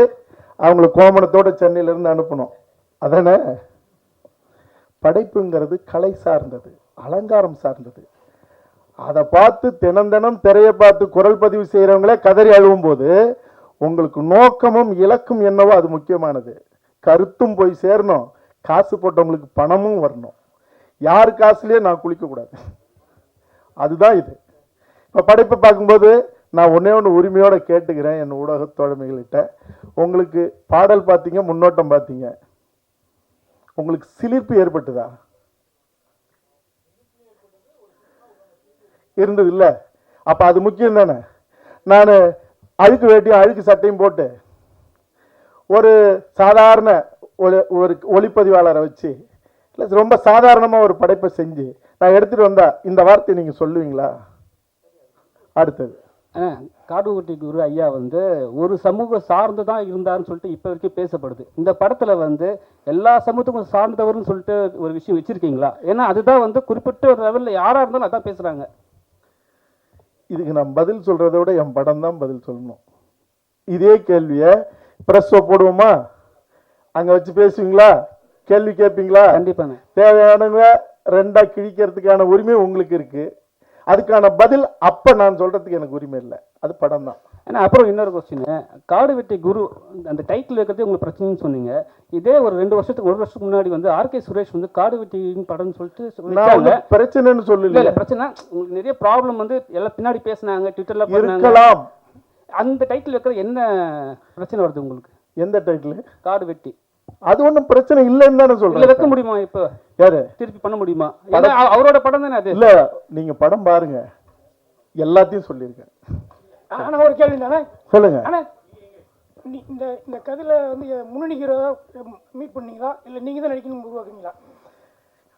S1: அவங்கள கோமணத்தோட சென்னையிலேருந்து அனுப்பணும், அதானே? படைப்புங்கிறது கலை சார்ந்தது, அலங்காரம் சார்ந்தது. அதை பார்த்து தினம் திரையை பார்த்து குரல் பதிவு செய்கிறவங்களே கதறி அழுவும் போது உங்களுக்கு நோக்கமும் இலக்கும் என்னவோ அது முக்கியமானது. கருத்தும் போய் சேரணும், காசு போட்டவங்களுக்கு பணமும் வரணும். யார் காசுலேயே நான் குளிக்கக்கூடாது, அதுதான் இது. இப்போ படைப்பை பார்க்கும்போது நான் ஒண்ணே ஒன்று உரிமையோட கேட்டுக்கிறேன் என் ஊடக தோழமைகள்கிட்ட. உங்களுக்கு பாடல் பார்த்தீங்க, முன்னோட்டம் பார்த்தீங்க, உங்களுக்கு சிலிர்ப்பு ஏற்பட்டுதா? இருந்தது இல்ல? அப்ப அது முக்கியம் தானே. நான் அழுக்கு வேட்டியும் அழுக்கு சட்டையும் போட்டு ஒரு சாதாரண ஒரு ஒளிப்பதிவாளரை வச்சு இல்லை ரொம்ப சாதாரணமாக ஒரு படைப்பை செஞ்சு நான் எடுத்துட்டு வந்தா இந்த வார்த்தையை நீங்கள் சொல்லுவீங்களா? அடுத்தது
S4: காடுவெட்டி குரு ஐயா வந்து ஒரு சமூகம் சார்ந்து தான் இருந்தாருன்னு சொல்லிட்டு இப்போ வரைக்கும் பேசப்படுது. இந்த படத்தில் வந்து எல்லா சமூகத்துக்கும் சார்ந்தவர்னு சொல்லிட்டு ஒரு விஷயம் வச்சுருக்கீங்களா? ஏன்னா அதுதான் வந்து குறிப்பிட்ட ஒரு லெவலில் யாராக இருந்தாலும் அதான் பேசுகிறாங்க.
S1: இதுக்கு நான் பதில் சொல்கிறத விட என் படம் தான் பதில் சொல்லணும். இதே கேள்வியை ப்ரெஸ்ஸோ போடுவோமா? அங்கே வச்சு பேசுவீங்களா? கேள்வி கேட்பீங்களா?
S4: கண்டிப்பாங்க.
S1: தேவையானவங்க ரெண்டாக கிழிக்கிறதுக்கான உரிமை உங்களுக்கு இருக்குது. அதுக்கான பதில் அப்போ நான் சொல்கிறதுக்கு எனக்கு உரிமை இல்லை. அது படம் தான்.
S4: ஏன்னா அப்புறம் இன்னொரு கொஸ்டின், காடுவெட்டி குரு அந்த டைட்டில் வைக்கிறதே உங்களுக்கு பிரச்சனைன்னு சொன்னீங்க. இதே ஒரு 1 வருஷத்துக்கு முன்னாடி வந்து ஆர்கே சுரேஷ் வந்து காடுவெட்டின்னு படம்னு சொல்லிட்டு
S1: நான் வந்து பிரச்சனைன்னு சொல்லல.
S4: இல்லை பிரச்சனை உங்களுக்கு நிறைய ப்ராப்ளம் வந்து எல்லாம் பின்னாடி பேசினாங்க, ட்விட்டரில்
S1: இருக்கலாம்.
S4: அந்த டைட்டில் வைக்கிற என்ன பிரச்சனை வருது உங்களுக்கு?
S1: எந்த டைட்டில்?
S4: காடுவெட்டி.
S1: அது ஒன்றும் பிரச்சனை இல்லைன்னு தானே சொல்றேன்.
S4: வைக்க முடியுமா? இப்போ
S1: யாரு
S4: திருப்பி பண்ண முடியுமா? அவரோட படம் தானே அது.
S1: இல்ல நீங்க படம் பாருங்க, எல்லாத்தையும் சொல்லியிருக்கேன்.
S5: ஆனா ஒரு கேள்வி தானே,
S1: சொல்லுங்க.
S5: ஆனா இந்த இந்த கதையில வந்து முன்னணி ஹீரோ மீட் பண்ணீங்களா இல்லை நீங்க தான் நடிக்கணும் உருவாக்குறீங்களா?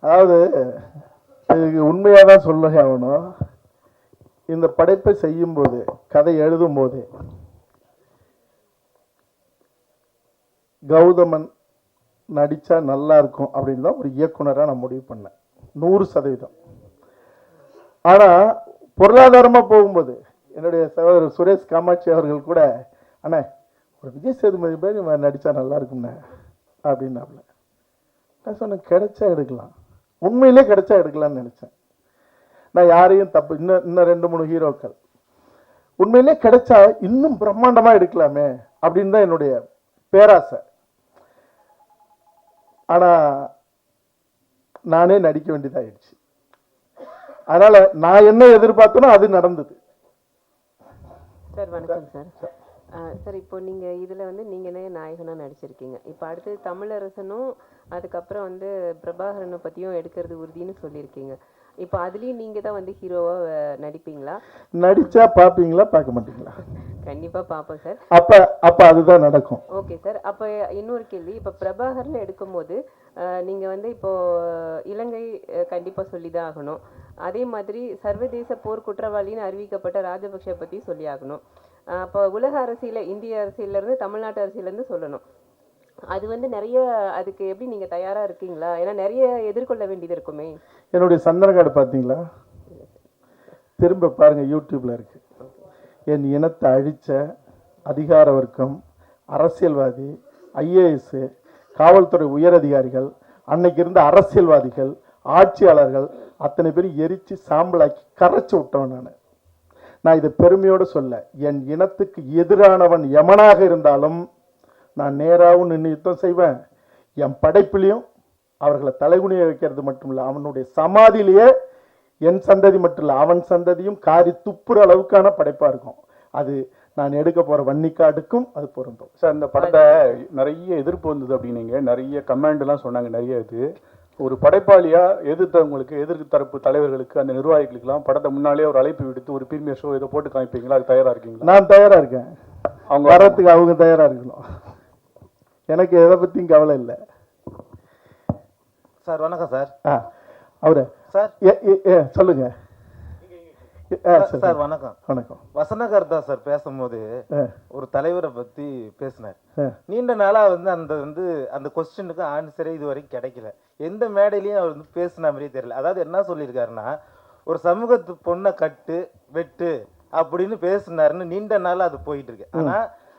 S1: அதாவது இதுக்கு உண்மையாக தான் சொல்ல ஆகணும். இந்த படைப்பை செய்யும் போது, கதை எழுதும் போது கௌதமன் நடிச்சா நல்லா இருக்கும் அப்படின்னு தான் ஒரு இயக்குனராக நான் முடிவு பண்ணேன், 100%. ஆனா பொருளாதாரமா போகும்போது என்னுடைய சகோதரர் சுரேஷ் காமாட்சி அவர்கள் கூட, அண்ணா ஒரு விஜய் சேதுபதி பேர் நடிச்சா நல்லா இருக்கும்ண்ணே அப்படின்னாப்புல. நான் சொன்னேன் கிடைச்சா எடுக்கலாம், உண்மையிலே கிடைச்சா எடுக்கலாம்னு நினைச்சேன். நான் யாரையும் தப்பு, இன்னும் 2-3 ஹீரோக்கள் உண்மையிலே கிடைச்சா இன்னும் பிரம்மாண்டமா எடுக்கலாமே அப்படின்னு தான் என்னுடைய பேராசை. ஆனா நானே நடிக்க வேண்டியதாயிடுச்சு. அதனால நான் என்ன எதிர்பார்த்தனோ அது நடந்தது.
S6: சார் வணக்கம் சார். சார் இப்போ நீங்கள் இதில் வந்து நீங்களே நாயகனாக நடிச்சிருக்கீங்க. இப்போ அடுத்தது தமிழரசனும் அதுக்கப்புறம் வந்து பிரபாகரனை பற்றியும் எடுக்கிறது உறுதின்னு சொல்லியிருக்கீங்க. இப்போ அதுலேயும் நீங்கள் தான் வந்து ஹீரோவாக நடிப்பீங்களா?
S1: நடிச்சா பார்ப்பீங்களா, பார்க்க மாட்டீங்களா?
S6: கண்டிப்பாக பார்ப்பேன் சார்.
S1: அப்போ அதுதான் நடக்கும்.
S6: Okay sir. அப்போ இன்னொரு கேள்வி, இப்போ பிரபாகரன் எடுக்கும்போது நீங்கள் வந்து இப்போது இலங்கை கண்டிப்பாக சொல்லி தான் ஆகணும். அதே மாதிரி சர்வதேச போர் குற்றவாளின்னு அறிவிக்கப்பட்ட ராஜபக்ஷ பற்றி சொல்லி ஆகணும். அப்போ உலக அரசியல், இந்திய அரசியலேருந்து தமிழ்நாட்டு அரசியலேருந்து சொல்லணும். அது வந்து நிறைய, அதுக்கு எப்படி நீங்கள் தயாராக இருக்கீங்களா? ஏன்னா நிறைய எதிர்கொள்ள வேண்டியது இருக்குமே.
S1: என்னுடைய சந்தன கார்டு பார்த்தீங்களா? திரும்ப பாருங்க, யூடியூப்ல இருக்கு. என் இனத்தை அழிச்ச அதிகார வர்க்கம், அரசியல்வாதி, ஐஏஎஸ், காவல்துறை உயரதிகாரிகள், அன்னைக்கு இருந்த அரசியல்வாதிகள், ஆட்சியாளர்கள் அத்தனை பேரும் எரிச்சு சாம்பலாக்கி கரைச்சி விட்டவன் நான் இதை பெருமையோடு சொல்ல. என் இனத்துக்கு எதிரானவன் எமனாக இருந்தாலும் நான் நேராகவும் நின்று யுத்தம் செய்வேன். என் படைப்பிலையும் அவர்களை தலைகுனிய வைக்கிறது மட்டும் இல்லை, அவனுடைய சமாதியிலேயே என் சந்ததி மட்டும் இல்லை அவன் சந்ததியும் காரி துப்புற அளவுக்கான படைப்பாக இருக்கும். அது நான் எடுக்க போகிற வன்னிக்காடுக்கும் அது பொருந்தும்.
S3: சார் இந்த படத்தை நிறைய எதிர்ப்பு வந்தது அப்படின்னீங்க, நிறைய கமெண்ட்லாம் சொன்னாங்க. நிறைய இது ஒரு படைப்பாளியாக எதிர்த்தவங்களுக்கு, எதிர்ப்பு தரப்பு தலைவர்களுக்கு, அந்த நிர்வாகிகளுக்கெல்லாம் படத்தை முன்னாலே ஒரு அழைப்பு விடுத்து ஒரு பிரீமியர் ஷோ இதை போட்டு காமிப்பீங்களா? அது தயாராக இருக்கீங்களா?
S1: நான் தயாராக இருக்கேன். அவங்க வரத்துக்கு அவங்க தயாராக இருக்கணும். எனக்கு எதை பற்றியும் கவலை இல்லை.
S7: சார் வணக்கம் சார்.
S1: அவரு
S7: சார்
S1: சொல்லுங்க
S7: சார். வணக்கம்.
S1: வணக்கம்.
S7: வசனகர்த்தா சார் பேசும்போது ஒரு தலைவரை பத்தி பேசினார். நீண்ட நாளா வந்து அந்த கொஸ்டினுக்கு ஆன்சரே இது வரைக்கும் கிடைக்கல. எந்த மேடையிலையும் அவர் வந்து பேசின மாதிரியே தெரியல. அதாவது என்ன சொல்லியிருக்காருன்னா, ஒரு சமூகத்து பொண்ணை கட்டு வெட்டு அப்படின்னு பேசினாருன்னு நீண்ட நாளா அது போயிட்டு இருக்கு. ஆனா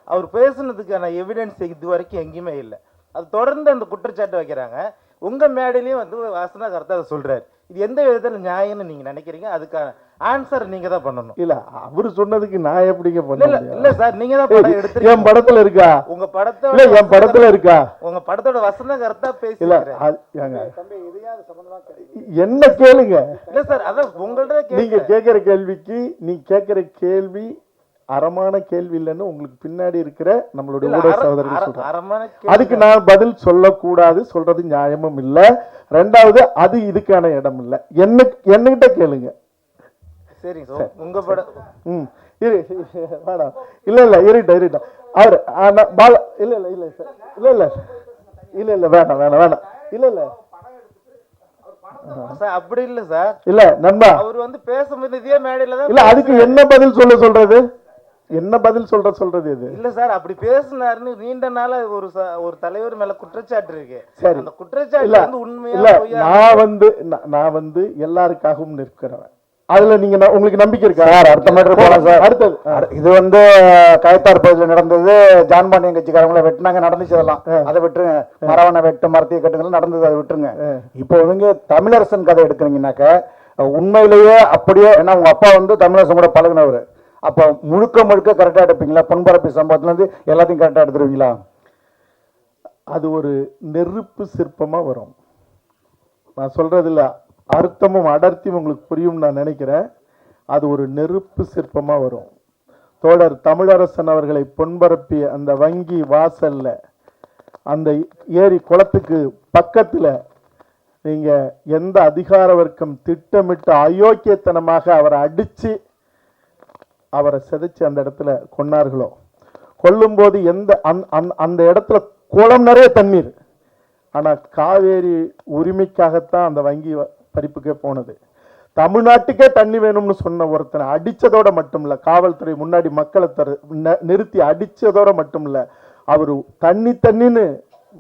S7: அவர் பேசுனதுக்கான எவிடன்ஸ் இது வரைக்கும் எங்கேயுமே இல்லை. அது தொடர்ந்து அந்த குற்றச்சாட்டு வைக்கிறாங்க. உங்க மேடையிலையும் வந்து வசனகர்த்தா அதை சொல்றாரு. இது எந்த விதத்துல நியாயம்னு நீங்க நினைக்கிறீங்க? அதுக்கான ஆன்சர் நீங்க தான் பண்ணணும்.
S1: இல்ல அவரு சொன்னதுக்கு நான் எப்படிங்க பண்ண?
S7: இல்ல சார், நீங்க தான் படம் எடுத்து
S1: என் படத்துல இருக்கா?
S7: உங்க படத்தை
S1: என் படத்துல இருக்கா?
S7: உங்க படத்தோட வசனகர்த்தா பேசி
S1: என்ன கேளுங்க.
S7: இல்ல சார், அதான் உங்கள்ட்ட
S1: நீங்க கேட்கிற கேள்விக்கு நீ கேட்கிற கேள்வி அறமான கேள்வி இல்லைன்னு உங்களுக்கு பின்னாடி இருக்கிற நம்மளுடைய
S7: இல்ல,
S1: ஊடக
S7: அற-
S1: சகோதரர்கள்
S7: அற-
S1: சொல்றாங்க.
S7: அறமான
S1: அதுக்கு
S7: கேள்வி.
S1: நான் பதில் சொல்லக்கூடாது, சொல்றது நியாயமும் இல்ல. ரெண்டாவது அது இதுக்கான இடம் இல்ல. என்னகிட்ட கேளுங்க.
S7: சரிங்க சார், உங்க படம்
S1: ம் இரு வேணாம். இல்ல இருட்டா அவர் பாலா இல்ல சார் இல்ல வேணாம் இல்ல
S7: சார் அப்படி இல்ல சார்.
S1: இல்ல நண்பா,
S7: அவர் வந்து பேசும்போது இதே மேடையில தான்
S1: இல்ல அதுக்கு என்ன பதில் சொல்றது, என்ன பதில் சொல்றது இது?
S7: இல்ல சார், அப்படி பேசினாருன்னு நீண்ட நாளா ஒரு தலைவர் மேல குற்றச்சாட்டு இருக்கு.
S1: சரி.
S7: அந்த குற்றச்சாட்டு
S1: இல்ல
S7: வந்து உண்மையா
S1: இல்ல
S7: பொய்யா?
S1: நான் வந்து எல்லாருக்காகவும் நிற்கிறவன். அதுல நீங்க உங்களுக்கு நம்பிக்கை இருக்கா?
S2: சார் அடுத்த மீட்டர் போலாம் சார்.
S1: அடுத்தது
S2: இது வந்து கயத்தார் பகுதியில் நடந்தது. ஜான்பாண்டியன் கட்சிக்காரங்களை வெட்டினாங்க, நடந்துச்சு. அதெல்லாம் அதை விட்டுருங்க. மரவனை வெட்டு, மரத்தைய கட்டுங்கள் நடந்தது, அதை விட்டுருங்க. இப்போ நீங்க தமிழரசன் கதை எடுக்கிறீங்கன்னாக்க உண்மையிலேயே அப்படியே, ஏன்னா உங்க அப்பா வந்து தமிழரசன் கூட பழகினவர். அப்போ முழுக்க கரெக்டா எடுப்பீங்களா? பொன்பரப்பி சம்பவத்துல இருந்து எல்லாத்தையும் கரெக்டா எடுத்துருவீங்களா?
S1: அது ஒரு நெருப்பு சிற்பமா வரும். நான் சொல்றது இல்ல, அர்த்தமும் அடர்த்தியும் உங்களுக்கு புரியும் நான் நினைக்கிறேன். அது ஒரு நெருப்பு சிற்பமா வரும். தோழர் தமிழரசன் அவர்களை பொன்பரப்பி அந்த வங்கி வாசல்ல, அந்த ஏரி குளத்துக்கு பக்கத்துல நீங்க எந்த அதிகார வர்க்கம் திட்டமிட்டு அயோக்கியத்தனமாக அவரை அடிச்சு அவரை சிதைச்சு அந்த இடத்துல கொன்னார்களோ, கொல்லும்போது அந்த இடத்துல குளம் நிறைய தண்ணீர். ஆனா காவேரி உரிமைக்காகத்தான் அந்த வங்கி பறிப்புக்கே போனது. தமிழ்நாட்டுக்கே தண்ணி வேணும்னு சொன்ன ஒருத்தனை அடிச்சதோட மட்டும் இல்ல, காவல்துறை முன்னாடி மக்களை நிறுத்தி அடிச்சதோட மட்டும் இல்ல, அவரு தண்ணின்னு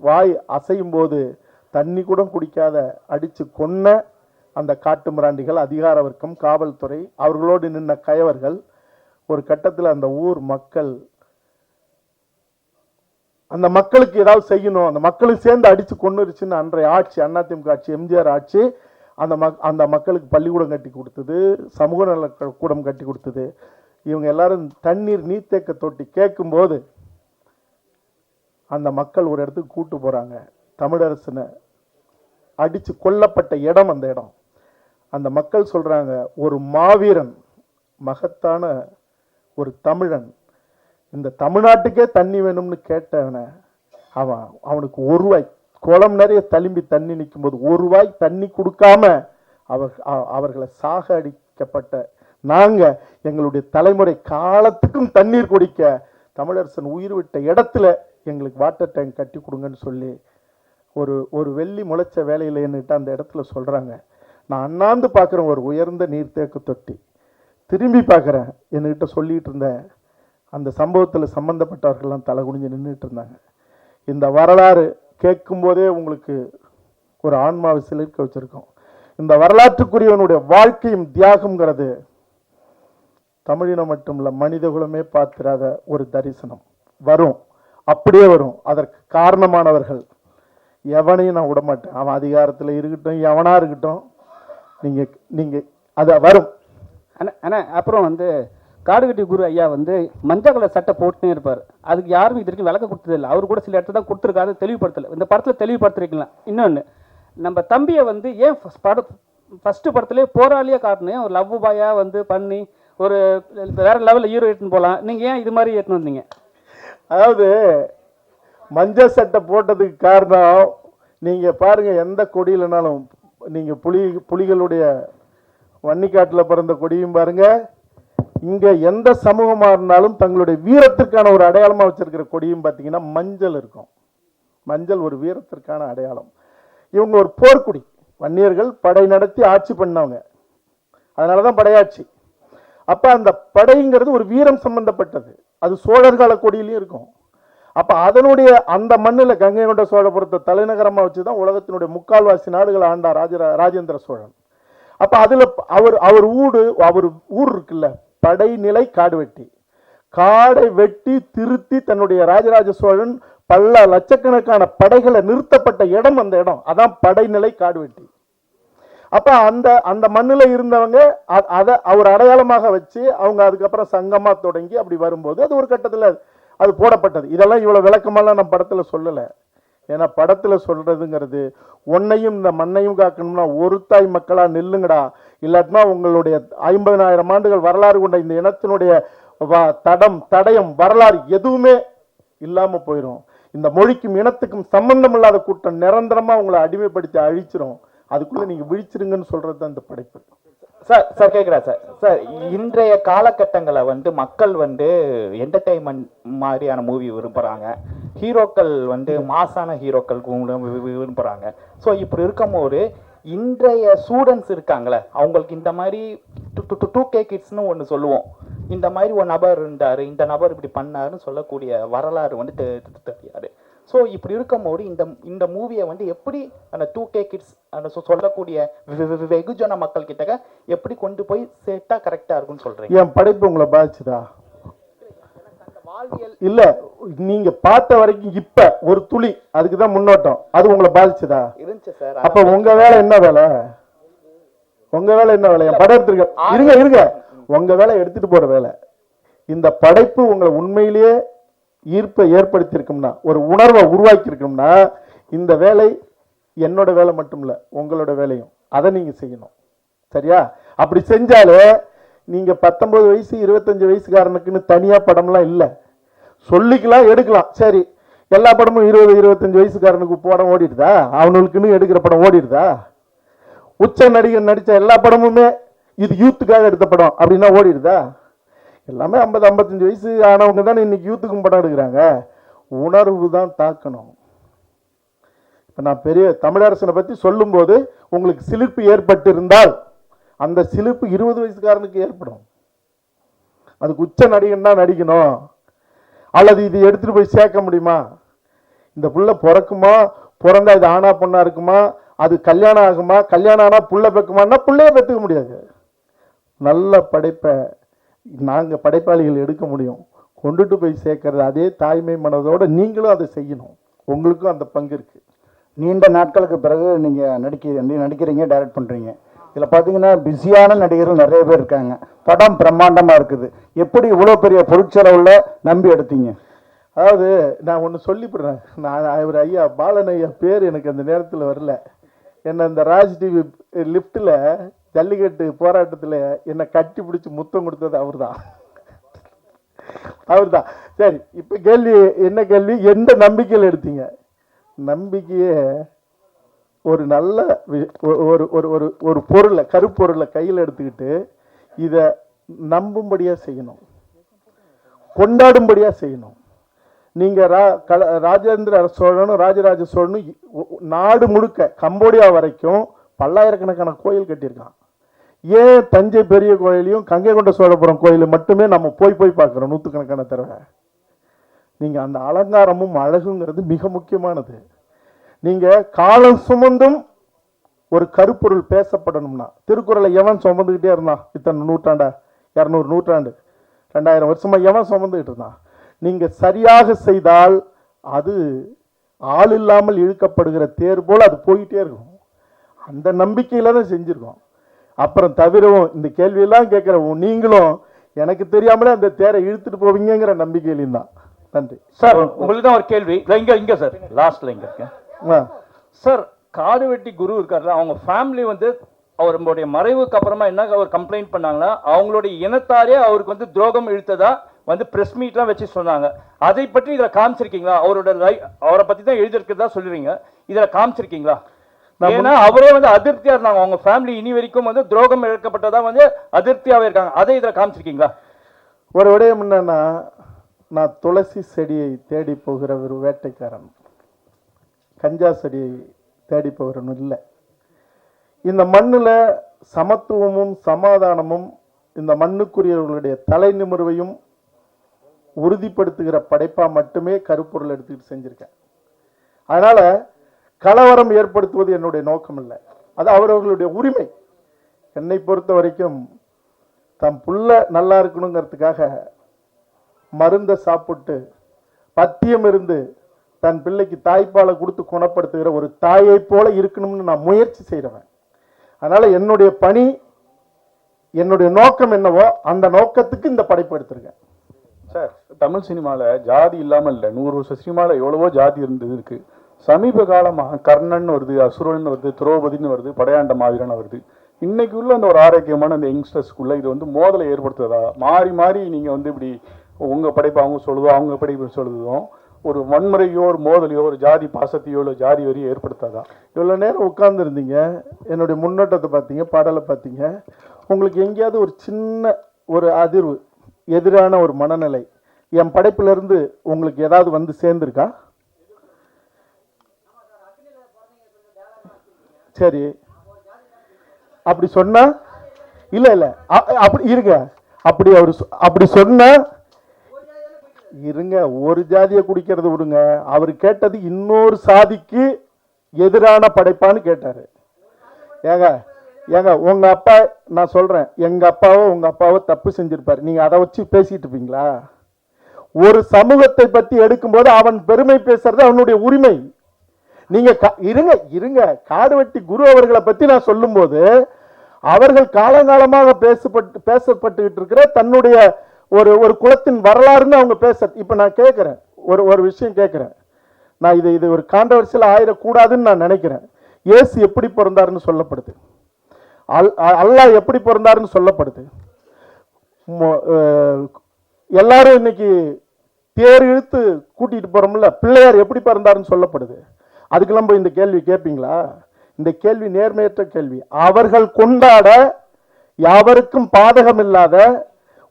S1: வாய் அசையும் போது தண்ணி கூட குடிக்காத அடிச்சு கொன்ன அந்த காட்டு மிராண்டிகள், அதிகார வர்க்கம், காவல்துறை, அவர்களோடு நின்ன கயவர்கள். ஒரு கட்டத்தில் அந்த ஊர் மக்கள், அந்த மக்களுக்கு ஏதாவது செய்யணும், அந்த மக்களுக்கு சேர்ந்து அடிச்சு கொன்னுருச்சுன்னு அன்றைய ஆட்சி, அதிமுக ஆட்சி, எம்ஜிஆர் ஆட்சி, அந்த மக்களுக்கு பள்ளிக்கூடம் கட்டி கொடுத்தது, சமூக நல கூடம் கட்டி கொடுத்தது. இவங்க எல்லாரும் தண்ணீர் நீர்த்தேக்க தொட்டி கேட்கும்போது அந்த மக்கள் ஒரு இடத்துக்கு கூட்டு போறாங்க. தமிழரசனை அடிச்சு கொல்லப்பட்ட இடம் அந்த இடம். அந்த மக்கள் சொல்றாங்க, ஒரு மாவீரன், மகத்தான ஒரு தமிழன், இந்த தமிழ்நாட்டுக்கே தண்ணி வேணும்னு கேட்டவன அவனுக்கு ஒரு ரூபாய், குளம் நிறைய தழும்பி தண்ணி நிற்கும் போது ஒரு ரூபாய் தண்ணி கொடுக்காம அவர்களை சாக அடிக்கப்பட்ட நாங்க, எங்களுடைய தலைமுறை காலத்துக்கும் தண்ணீர் குடிக்க தமிழரசன் உயிர் விட்ட இடத்துல எங்களுக்கு வாட்டர் டேங்க் கட்டி கொடுங்கன்னு சொல்லி ஒரு வெள்ளி முளைச்ச வேலையில் என்னிட்ட அந்த இடத்துல சொல்றாங்க. நான் அண்ணாந்து பார்க்குறேன் ஒரு உயர்ந்த நீர்த்தேக்க தொட்டி. திரும்பி பார்க்குறேன், என்கிட்ட சொல்லிட்டு இருந்த அந்த சம்பவத்தில் சம்பந்தப்பட்டவர்கள்லாம் தலை குனிஞ்சு நின்றுட்டு இருந்தாங்க. இந்த வரலாறு கேட்கும் போதே உங்களுக்கு ஒரு ஆன்மாவை சிலிர்க்க வச்சிருக்கோம். இந்த வரலாற்றுக்குரியவனுடைய வாழ்க்கையும் தியாகம்ங்கிறது தமிழினம் மட்டும் இல்ல, மனிதகுலமே பார்த்திராத ஒரு தரிசனம் வரும், அப்படியே வரும். அதற்கு காரணமானவர்கள் எவனையும் நான் விடமாட்டேன். அவன் அதிகாரத்தில் இருக்கட்டும், எவனா இருக்கட்டும், நீங்க அது வரும்.
S4: அண்ணா அப்புறம் வந்து காடுகட்டி குரு ஐயா வந்து மஞ்சள் கலர் சட்டை போட்டுனே இருப்பார். அதுக்கு யாரும் இது வரைக்கும் விளக்க கொடுத்ததில்லை. அவர் கூட சில இடத்துல தான் கொடுத்துருக்காரு, தெளிவுபடுத்தலை. இந்த படத்தில் தெளிவுபடுத்திருக்கலாம். இன்னொன்று, நம்ம தம்பியை வந்து ஏன் ஃபஸ்ட்டு படத்துலேயே போராளியாக காட்டணும், ஒரு லவ் பாயாக வந்து பண்ணி ஒரு வேற லெவலில் ஹீரோ எடுத்துன்னு போகலாம். நீங்கள் ஏன் இது மாதிரி எடுத்துன்னு வந்தீங்க?
S1: அதாவது மஞ்சள் சட்டை போட்டதுக்கு காரணம், நீங்க பாருங்க, எந்த கொடியிலனாலும் நீங்க புலிகளுடைய வன்னிக்காட்டில் பிறந்த கொடியும் பாருங்க, இங்க எந்த சமூகமா இருந்தாலும் தங்களுடைய வீரத்திற்கான ஒரு அடையாளமா வச்சிருக்கிற கொடியும் பார்த்தீங்கன்னா மஞ்சள் இருக்கும். மஞ்சள் ஒரு வீரத்திற்கான அடையாளம். இவங்க ஒரு போர்க்குடி, வன்னியர்கள் படை நடத்தி ஆட்சி பண்ணவங்க, அதனாலதான் படையாட்சி. அப்ப அந்த படைங்கிறது ஒரு வீரம் சம்பந்தப்பட்டது. அது சோழர் கால கொடியிலையும் இருக்கும். அப்ப அதனுடைய அந்த மண்ணில் கங்கை கொண்ட சோழபுரத்தை தலைநகரமா வச்சுதான் உலகத்தினுடைய முக்கால்வாசி நாடுகள் ஆண்டா ராஜேந்திர சோழன். அப்ப அதுல அவர் ஊர் இருக்குல்ல, படைநிலை காடுவெட்டி, காடை வெட்டி திருத்தி தன்னுடைய ராஜராஜ சோழன் பல லட்சக்கணக்கான படைகளை நிறுத்தப்பட்ட இடம் அந்த இடம், அதான் படைநிலை காடுவெட்டி. அப்ப அந்த மண்ணில் இருந்தவங்க அதை அவர் அடையாளமாக வச்சு அவங்க அதுக்கப்புறம் சங்கமா தொடங்கி அப்படி வரும்போது அது ஒரு கட்டத்தில் அது போடப்பட்டது. இதெல்லாம் இவ்வளவு விளக்கமெல்லாம் நான் படத்துல சொல்லலை. ஏன்னா படத்துல சொல்றதுங்கிறது, உன்னையும் இந்த மண்ணையும் காக்கணும்னா ஒரு தாய் மக்களா நில்லுங்கடா, இல்லாட்டினா உங்களுடைய 50,000 ஆண்டுகள் வரலாறு கொண்ட இந்த இனத்தினுடைய தடயம் வரலாறு எதுவுமே இல்லாம போயிடும். இந்த மொழிக்கும் இனத்துக்கும் சம்பந்தம் இல்லாத கூட்டம் நிரந்தரமா உங்களை அடிமைப்படுத்தி அழிச்சிரும். அதுக்குள்ள நீங்க விழிச்சிருங்கன்னு சொல்றது தான் இந்த படைப்பு.
S8: சார் கேட்குறேன் சார் இன்றைய காலகட்டங்களை வந்து மக்கள் வந்து என்டர்டெயின்மெண்ட் மாதிரியான மூவி விரும்புகிறாங்க, ஹீரோக்கள் வந்து மாசான ஹீரோக்கள் விரும்புகிறாங்க. ஸோ இப்படி இருக்கும்போது இன்றைய ஸ்டூடெண்ட்ஸ் இருக்காங்களே, அவங்களுக்கு இந்த மாதிரி 2K கிட்ஸ்னு ஒன்று சொல்லுவோம், இந்த மாதிரி ஒரு நபர் இருந்தார், இந்த நபர் இப்படி பண்ணாருன்னு சொல்லக்கூடிய வரலாறு வந்து தெரியாது. ஸோ இப்படி இருக்கும்போது இந்த மூவியை வந்து எப்படி அந்த 2K கிட்ஸ் அந்த சொல்லக்கூடிய வெகுஜன மக்கள் கிட்ட எப்படி கொண்டு போய் சேர்த்தா கரெக்டாக இருக்குன்னு சொல்கிறீங்க?
S1: என் படைப்பு உங்களை பாதிச்சுதா? இல்ல, நீங்க பார்த்த வரைக்கும் இப்ப ஒரு துளி அதுக்கு தான் முன்னோட்டம், அது உங்களை பாதிச்சுதா?
S8: இருந்துச்சு சார்.
S1: அப்ப உங்க வேலை என்ன வேலை? உங்க வேலை என்ன வேலை? என் படம் எடுத்துருக்க இருங்க, உங்க வேலை எடுத்துட்டு போற வேலை. இந்த படைப்பு உங்களை உண்மையிலேயே ஈர்ப்பை ஏற்படுத்தி இருக்கும்னா, ஒரு உணர்வை உருவாக்கி இருக்கும்னா, இந்த வேலை என்னோட வேலை மட்டும் இல்ல, உங்களோட வேலையும். அதை நீங்க செய்யணும். சரியா? அப்படி செஞ்சாலே நீங்க 19 வயசு 25 வயசுக்காரனுக்குன்னு தனியா படம்லாம் இல்லை, சொல்லிக்கலாம், எடுக்கலாம். சரி, எல்லா படமும் 20-25 வயசுக்காரனுக்கு படம் ஓடிடுதா? அவனுக்குன்னு எடுக்கிற படம் ஓடிடுதா? உச்ச நடிகர் நடிச்ச எல்லா படமுமே இது யூத்துக்காக எடுத்த படம் அப்படின்னா ஓடிடுதா? எல்லாமே 50-55 வயசு ஆனவங்க தானே இன்னைக்கு யூத்துக்கும் படம் எடுக்கிறாங்க. உணர்வு தான் தாக்கணும். இப்போ நான் பெரிய தமிழரசனை பற்றி சொல்லும்போது உங்களுக்கு சிலிர்ப்பு ஏற்பட்டு இருந்தால் அந்த சிலிர்ப்பு 20 வயசுக்காரனுக்கு ஏற்படும். அதுக்கு உச்ச நடிகன் தான் நடிக்கணும். அல்லது இது எடுத்துட்டு போய் சேர்க்க முடியுமா? இந்த புள்ள பிறக்குமா, பிறந்தா இது ஆனா பொண்ணா இருக்குமா, அது கல்யாணம் ஆகுமா, கல்யாணம் ஆனா புள்ள பெக்குமான்னா புள்ளைய பெற்றுக்க முடியாது. நல்ல படைப்பை நாங்கள் படைப்பாளிகள் எடுக்க முடியும், கொண்டுட்டு போய் சேர்க்கறது அதே தாய்மை மனதோடு நீங்களும் அதை செய்யணும். உங்களுக்கும் அந்த பங்கு இருக்கு.
S9: நீண்ட நாட்களுக்கு பிறகு நீங்கள் நடிக்கிறீங்க, டைரக்ட் பண்ணுறீங்க. இதில் பார்த்தீங்கன்னா பிஸியான நடிகர்கள் நிறைய பேர் இருக்காங்க, படம் பிரம்மாண்டமாக இருக்குது. எப்படி இவ்வளோ பெரிய பொருட்செலவுல நம்பி எடுத்தீங்க?
S1: அதாவது நான் ஒன்று சொல்லிவிடுறேன். நான் அவர் ஐயா பாலன் ஐயா பேர் எனக்கு அந்த நேரத்தில் வரல. என்னை இந்த ராஜ் டிவி லிஃப்ட்டில் ஜல்லிக்கட்டு போராட்டத்தில் என்னை கட்டி பிடிச்சி முத்தம் கொடுத்தது அவர் தான். சரி, இப்போ கேள்வி என்ன கேள்வி? எந்த நம்பிக்கையில் எடுத்தீங்க? நம்பிக்கையே ஒரு நல்ல ஒரு ஒரு ஒரு பொருளை, கருப்பொருளை கையில் எடுத்துக்கிட்டு இதை நம்பும்படியாக செய்யணும், கொண்டாடும்படியாக செய்யணும். நீங்கள் ராஜேந்திர சோழனும் ராஜராஜ சோழனும் நாடு முழுக்க கம்போடியா வரைக்கும் பல்லாயிரக்கணக்கான கோயில் கட்டியிருக்கான். ஏன் தஞ்சை பெரிய கோயிலையும் கங்கை கொண்ட சோழபுரம் கோயிலை மட்டுமே நம்ம போய் பார்க்குறோம் நூற்றுக்கணக்கான தடவை? நீங்கள் அந்த அலங்காரமும் அழகுங்கிறது மிக முக்கியமானது. நீங்கள் காலம் சுமந்தும் ஒரு கருப்பொருள் பேசப்படணும்னா, திருக்குறளை எவன் சுமந்துக்கிட்டே இருந்தான்? இத்தனை நூற்றாண்டா, 200 நூற்றாண்டு, 2000 வருஷமா எவன் சுமந்துக்கிட்டு இருந்தான்? நீங்கள் சரியாக செய்தால் அது ஆள் இல்லாமல் இழுக்கப்படுகிற தேர் போல் அது போயிட்டே இருக்கும். அந்த நம்பிக்கையில் தான் செஞ்சுருக்கோம். அப்புறம் தவிரவும் இந்த கேள்வியெல்லாம் கேட்குற நீங்களும் எனக்கு தெரியாமலே அந்த தேரை இழுத்துட்டு போவீங்கிற நம்பிக்கையிலையும் தான். நன்றி
S3: சார். உங்களுக்கு தான் ஒரு கேள்வி. இங்க சார், லாஸ்ட்ல இங்க இருக்கேன் சார். காடுவெட்டி குரு இருக்காருல்ல, அவங்க ஃபேமிலி வந்து அவருடைய மறைவுக்கு அப்புறமா என்ன அவர் கம்ப்ளைண்ட் பண்ணாங்கன்னா, அவங்களுடைய இனத்தாரே அவருக்கு வந்து துரோகம் இழுத்ததா வந்து பிரஸ் மீட்லாம் வச்சு சொன்னாங்க. அதை பற்றி இதில் காமிச்சிருக்கீங்களா? அவரை பற்றி தான் எழுதியிருக்கிறதா சொல்லுவீங்க, இதில் காமிச்சிருக்கீங்களா? ஏன்னா அவரே வந்து அதிருப்தியா இருந்தாங்க, அவங்க ஃபேமிலி இனி வரைக்கும் வந்து துரோகம் இழக்கப்பட்டதா வந்து அதிருப்தியாவே இருக்காங்க. அதை இதில் காமிச்சிருக்கீங்களா?
S1: ஒரு விடயம் என்னன்னா, நான் துளசி செடியை தேடி போகிற ஒரு வேட்டைக்காரன், கஞ்சா செடியை தேடி போகிறவன் இல்லை. இந்த மண்ணில் சமத்துவமும் சமாதானமும் இந்த மண்ணுக்குரியவர்களுடைய தலை நிமிர்வையும் உறுதிப்படுத்துகிற படைப்பா மட்டுமே கருப்பொருள் எடுத்துக்கிட்டு செஞ்சிருக்கேன். அதனால கலவரம் ஏற்படுத்துவது என்னுடைய நோக்கம் இல்லை, அது அவரவர்களுடைய உரிமை. என்னை பொறுத்த வரைக்கும் தம் புள்ள நல்லா இருக்கணுங்கிறதுக்காக மருந்தை சாப்பிட்டு பத்தியம் இருந்து தன் பிள்ளைக்கு தாய்ப்பாலை கொடுத்து குணப்படுத்துகிற ஒரு தாயை போல இருக்கணும்னு நான் முயற்சி செய்கிறவன். அதனால என்னுடைய பணி, என்னுடைய நோக்கம் என்னவோ அந்த நோக்கத்துக்கு இந்த படைப்பு எடுத்திருக்கேன்.
S3: சார், தமிழ் சினிமாவில் ஜாதி இல்லாமல் இல்லை, 100 வருஷ சினிமாவில் எவ்வளவோ ஜாதி இருக்கு. சமீப காலமாக கர்ணன் வருது, அசுரன் வருது, திரௌபதினு வருது, படையாண்ட மாவீரன் வருது.
S10: இன்னைக்கு உள்ள அந்த ஒரு ஆரோக்கியமான அந்த யங்ஸ்டர்ஸ்க்குள்ள இது வந்து மோதலை ஏற்படுத்துறதா? மாறி மாறி நீங்கள் வந்து இப்படி உங்கள் படைப்பு அவங்க சொல்லுதோ அவங்க படைப்பு சொல்லுதோ ஒரு வன்முறையோ ஒரு மோதலையோ ஒரு ஜாதி பாசத்தையோ இல்லை ஜாதி வரியோ ஏற்படுத்தாதா?
S1: இவ்வளோ நேரம் உட்கார்ந்துருந்தீங்க, என்னுடைய முன்னோட்டத்தை பார்த்தீங்க, பாடலை பார்த்தீங்க. உங்களுக்கு எங்கேயாவது ஒரு சின்ன ஒரு அதிர்வு, எதிரான ஒரு மனநிலை என் படைப்பிலிருந்து உங்களுக்கு ஏதாவது வந்து சேர்ந்துருக்கா? சரி, அப்படி சொன்னா இல்லை இல்லை அப்படி இருங்க, அப்படி அவர் அப்படி சொன்னா இருங்க, ஒரு ஜாதியை குடிக்கிறது விடுங்க. அவர் கேட்டது இன்னொரு சாதிக்கு எதிரான படைப்பான்னு கேட்டாரு. ஏங்க ஏங்க உங்க அப்பா, நான் சொல்றேன், எங்க அப்பாவோ உங்க அப்பாவோ தப்பு செஞ்சிருப்பாரு, நீங்க அதை வச்சு பேசிட்டு இருப்பீங்களா? ஒரு சமூகத்தை பத்தி எடுக்கும்போது அவன் பெருமை பேசுறது அவனுடைய உரிமை. நீங்க இருங்க இருங்க காடுவெட்டி குரு அவர்களை பத்தி நான் சொல்லும்போது அவர்கள் காலங்காலமாக பேசப்பட்டுக்கிட்டு இருக்கிற தன்னுடைய ஒரு ஒரு குலத்தின் வரலாறுன்னு அவங்க பேச. இப்ப நான் கேட்கிறேன், ஒரு விஷயம் கேட்கிறேன், நான் இது ஒரு கான்ட்ரவர்சியல் ஆயிடக்கூடாதுன்னு நான் நினைக்கிறேன். இயேசு எப்படி பிறந்தாருன்னு சொல்லப்படுது, அல்லாஹ் எப்படி பிறந்தாருன்னு சொல்லப்படுது. எல்லாரும் இன்னைக்கு தேர் இழுத்து கூட்டிட்டு போறோம்ல, பிள்ளையார் எப்படி பிறந்தாருன்னு சொல்லப்படுது. அதுக்கெல்லாம் போய் இந்த கேள்வி கேட்பீங்களா? இந்த கேள்வி நேர்மையற்ற கேள்வி. அவர்கள் கொண்டாட யாவருக்கும் பாதகம் இல்லாத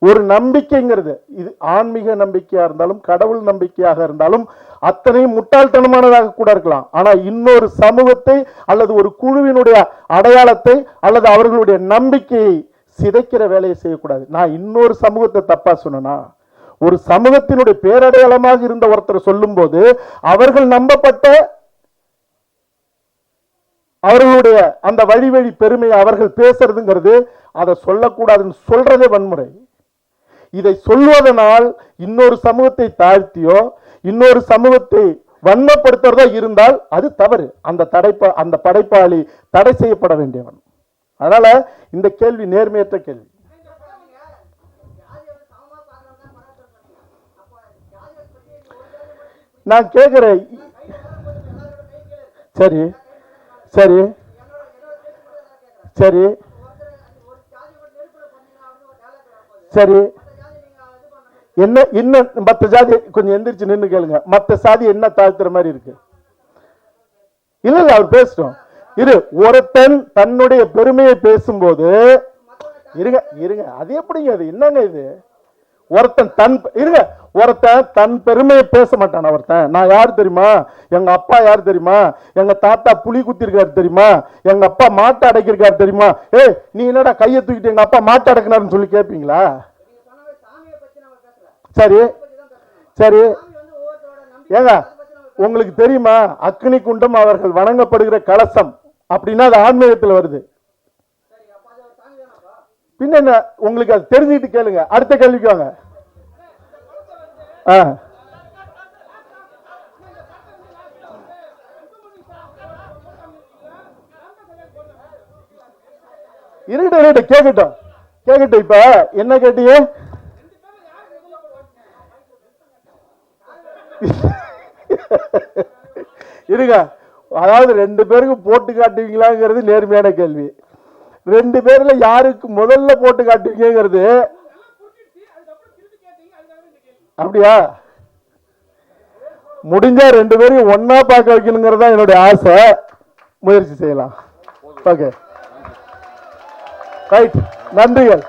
S1: ஒரு நம்பிக்கைங்கிறது, இது ஆன்மீக நம்பிக்கையா இருந்தாலும் கடவுள் நம்பிக்கையாக இருந்தாலும் அத்தனையும் முட்டாள்தனமானதாக கூட இருக்கலாம். ஆனா இன்னொரு சமூகத்தை அல்லது ஒரு குழுவினுடைய அடையாளத்தை அல்லது அவர்களுடைய நம்பிக்கையை சிதைக்கிற வேலையை செய்யக்கூடாது. நான் இன்னொரு சமூகத்தை தப்பா சொன்னா, ஒரு சமூகத்தினுடைய பேரடையாளமாக இருந்த ஒருத்தர் சொல்லும் போது அவர்கள் நம்பப்பட்ட அவர்களுடைய அந்த வழி பெருமையை அவர்கள் பேசுறதுங்கிறது அதை சொல்லக்கூடாதுன்னு சொல்றதே வன்முறை. இதை சொல்வதனால் இன்னொரு சமூகத்தை தாழ்த்தியோ இன்னொரு சமூகத்தை வன்மப்படுத்துறதோ இருந்தால் அது தவறு. அந்த படைப்பாளி தடை செய்யப்பட வேண்டியவன். அதனால இந்த கேள்வி நேர்மையற்ற கேள்வி. நான் கேட்கிறேன், சரி சரி சரி சரி என்ன இன்னும் மற்ற ஜாதி கொஞ்சம் எந்திரிச்சு நின்று கேளுங்க, மற்ற சாதி என்ன தாழ்த்துற மாதிரி இருக்கு? இல்ல இல்ல அவர் பேசட்டும். ஒருத்தன் தன்னுடைய பெருமையை பேசும்போது இருங்க இருங்க, அது எப்படிங்க, அது என்னங்க இது? ஒருத்தன் தன் பெருமையை பேச மாட்டான். ஒருத்தன் நான் யாரு தெரியுமா, எங்க அப்பா யாரு தெரியுமா, எங்க தாத்தா புலி குத்திருக்காரு தெரியுமா, எங்க அப்பா மாட்டை அடைக்கிருக்காரு தெரியுமா, நீ என்னடா கையை தூக்கிட்டு எங்க அப்பா மாட்டை அடைக்கினாருன்னு சொல்லி கேட்பீங்களா? சரி சரி ஏங்க உங்களுக்கு தெரியுமா, அக்னி குண்டம் அவர்கள் வணங்கப்படுகிற கலசம் அப்படின்னா அது ஆன்மீகத்தில் வருது. பின்ன என்ன, உங்களுக்கு அது தெரிஞ்சுக்கிட்டு கேளுங்க. அடுத்த கேள்விக்கு வாங்க. இருக்கட்டும் கேட்கட்டும். இப்ப என்ன கேட்டீங்க? இருங்க, அதாவது 2 பேருக்கு போட்டு காட்டுவீங்களாங்கிறது நேர்மையான கேள்வி. 2 பேர்ல யாருக்கு முதல்ல போட்டு காட்டுவீங்கிறது அப்படியா? முடிஞ்சா 2 பேரையும் ஒன்னா பார்க்க வைக்கணுங்கிறதா என்னுடைய ஆசை. முயற்சி செய்யலாம். ஓகே ரைட், நன்றிகள்.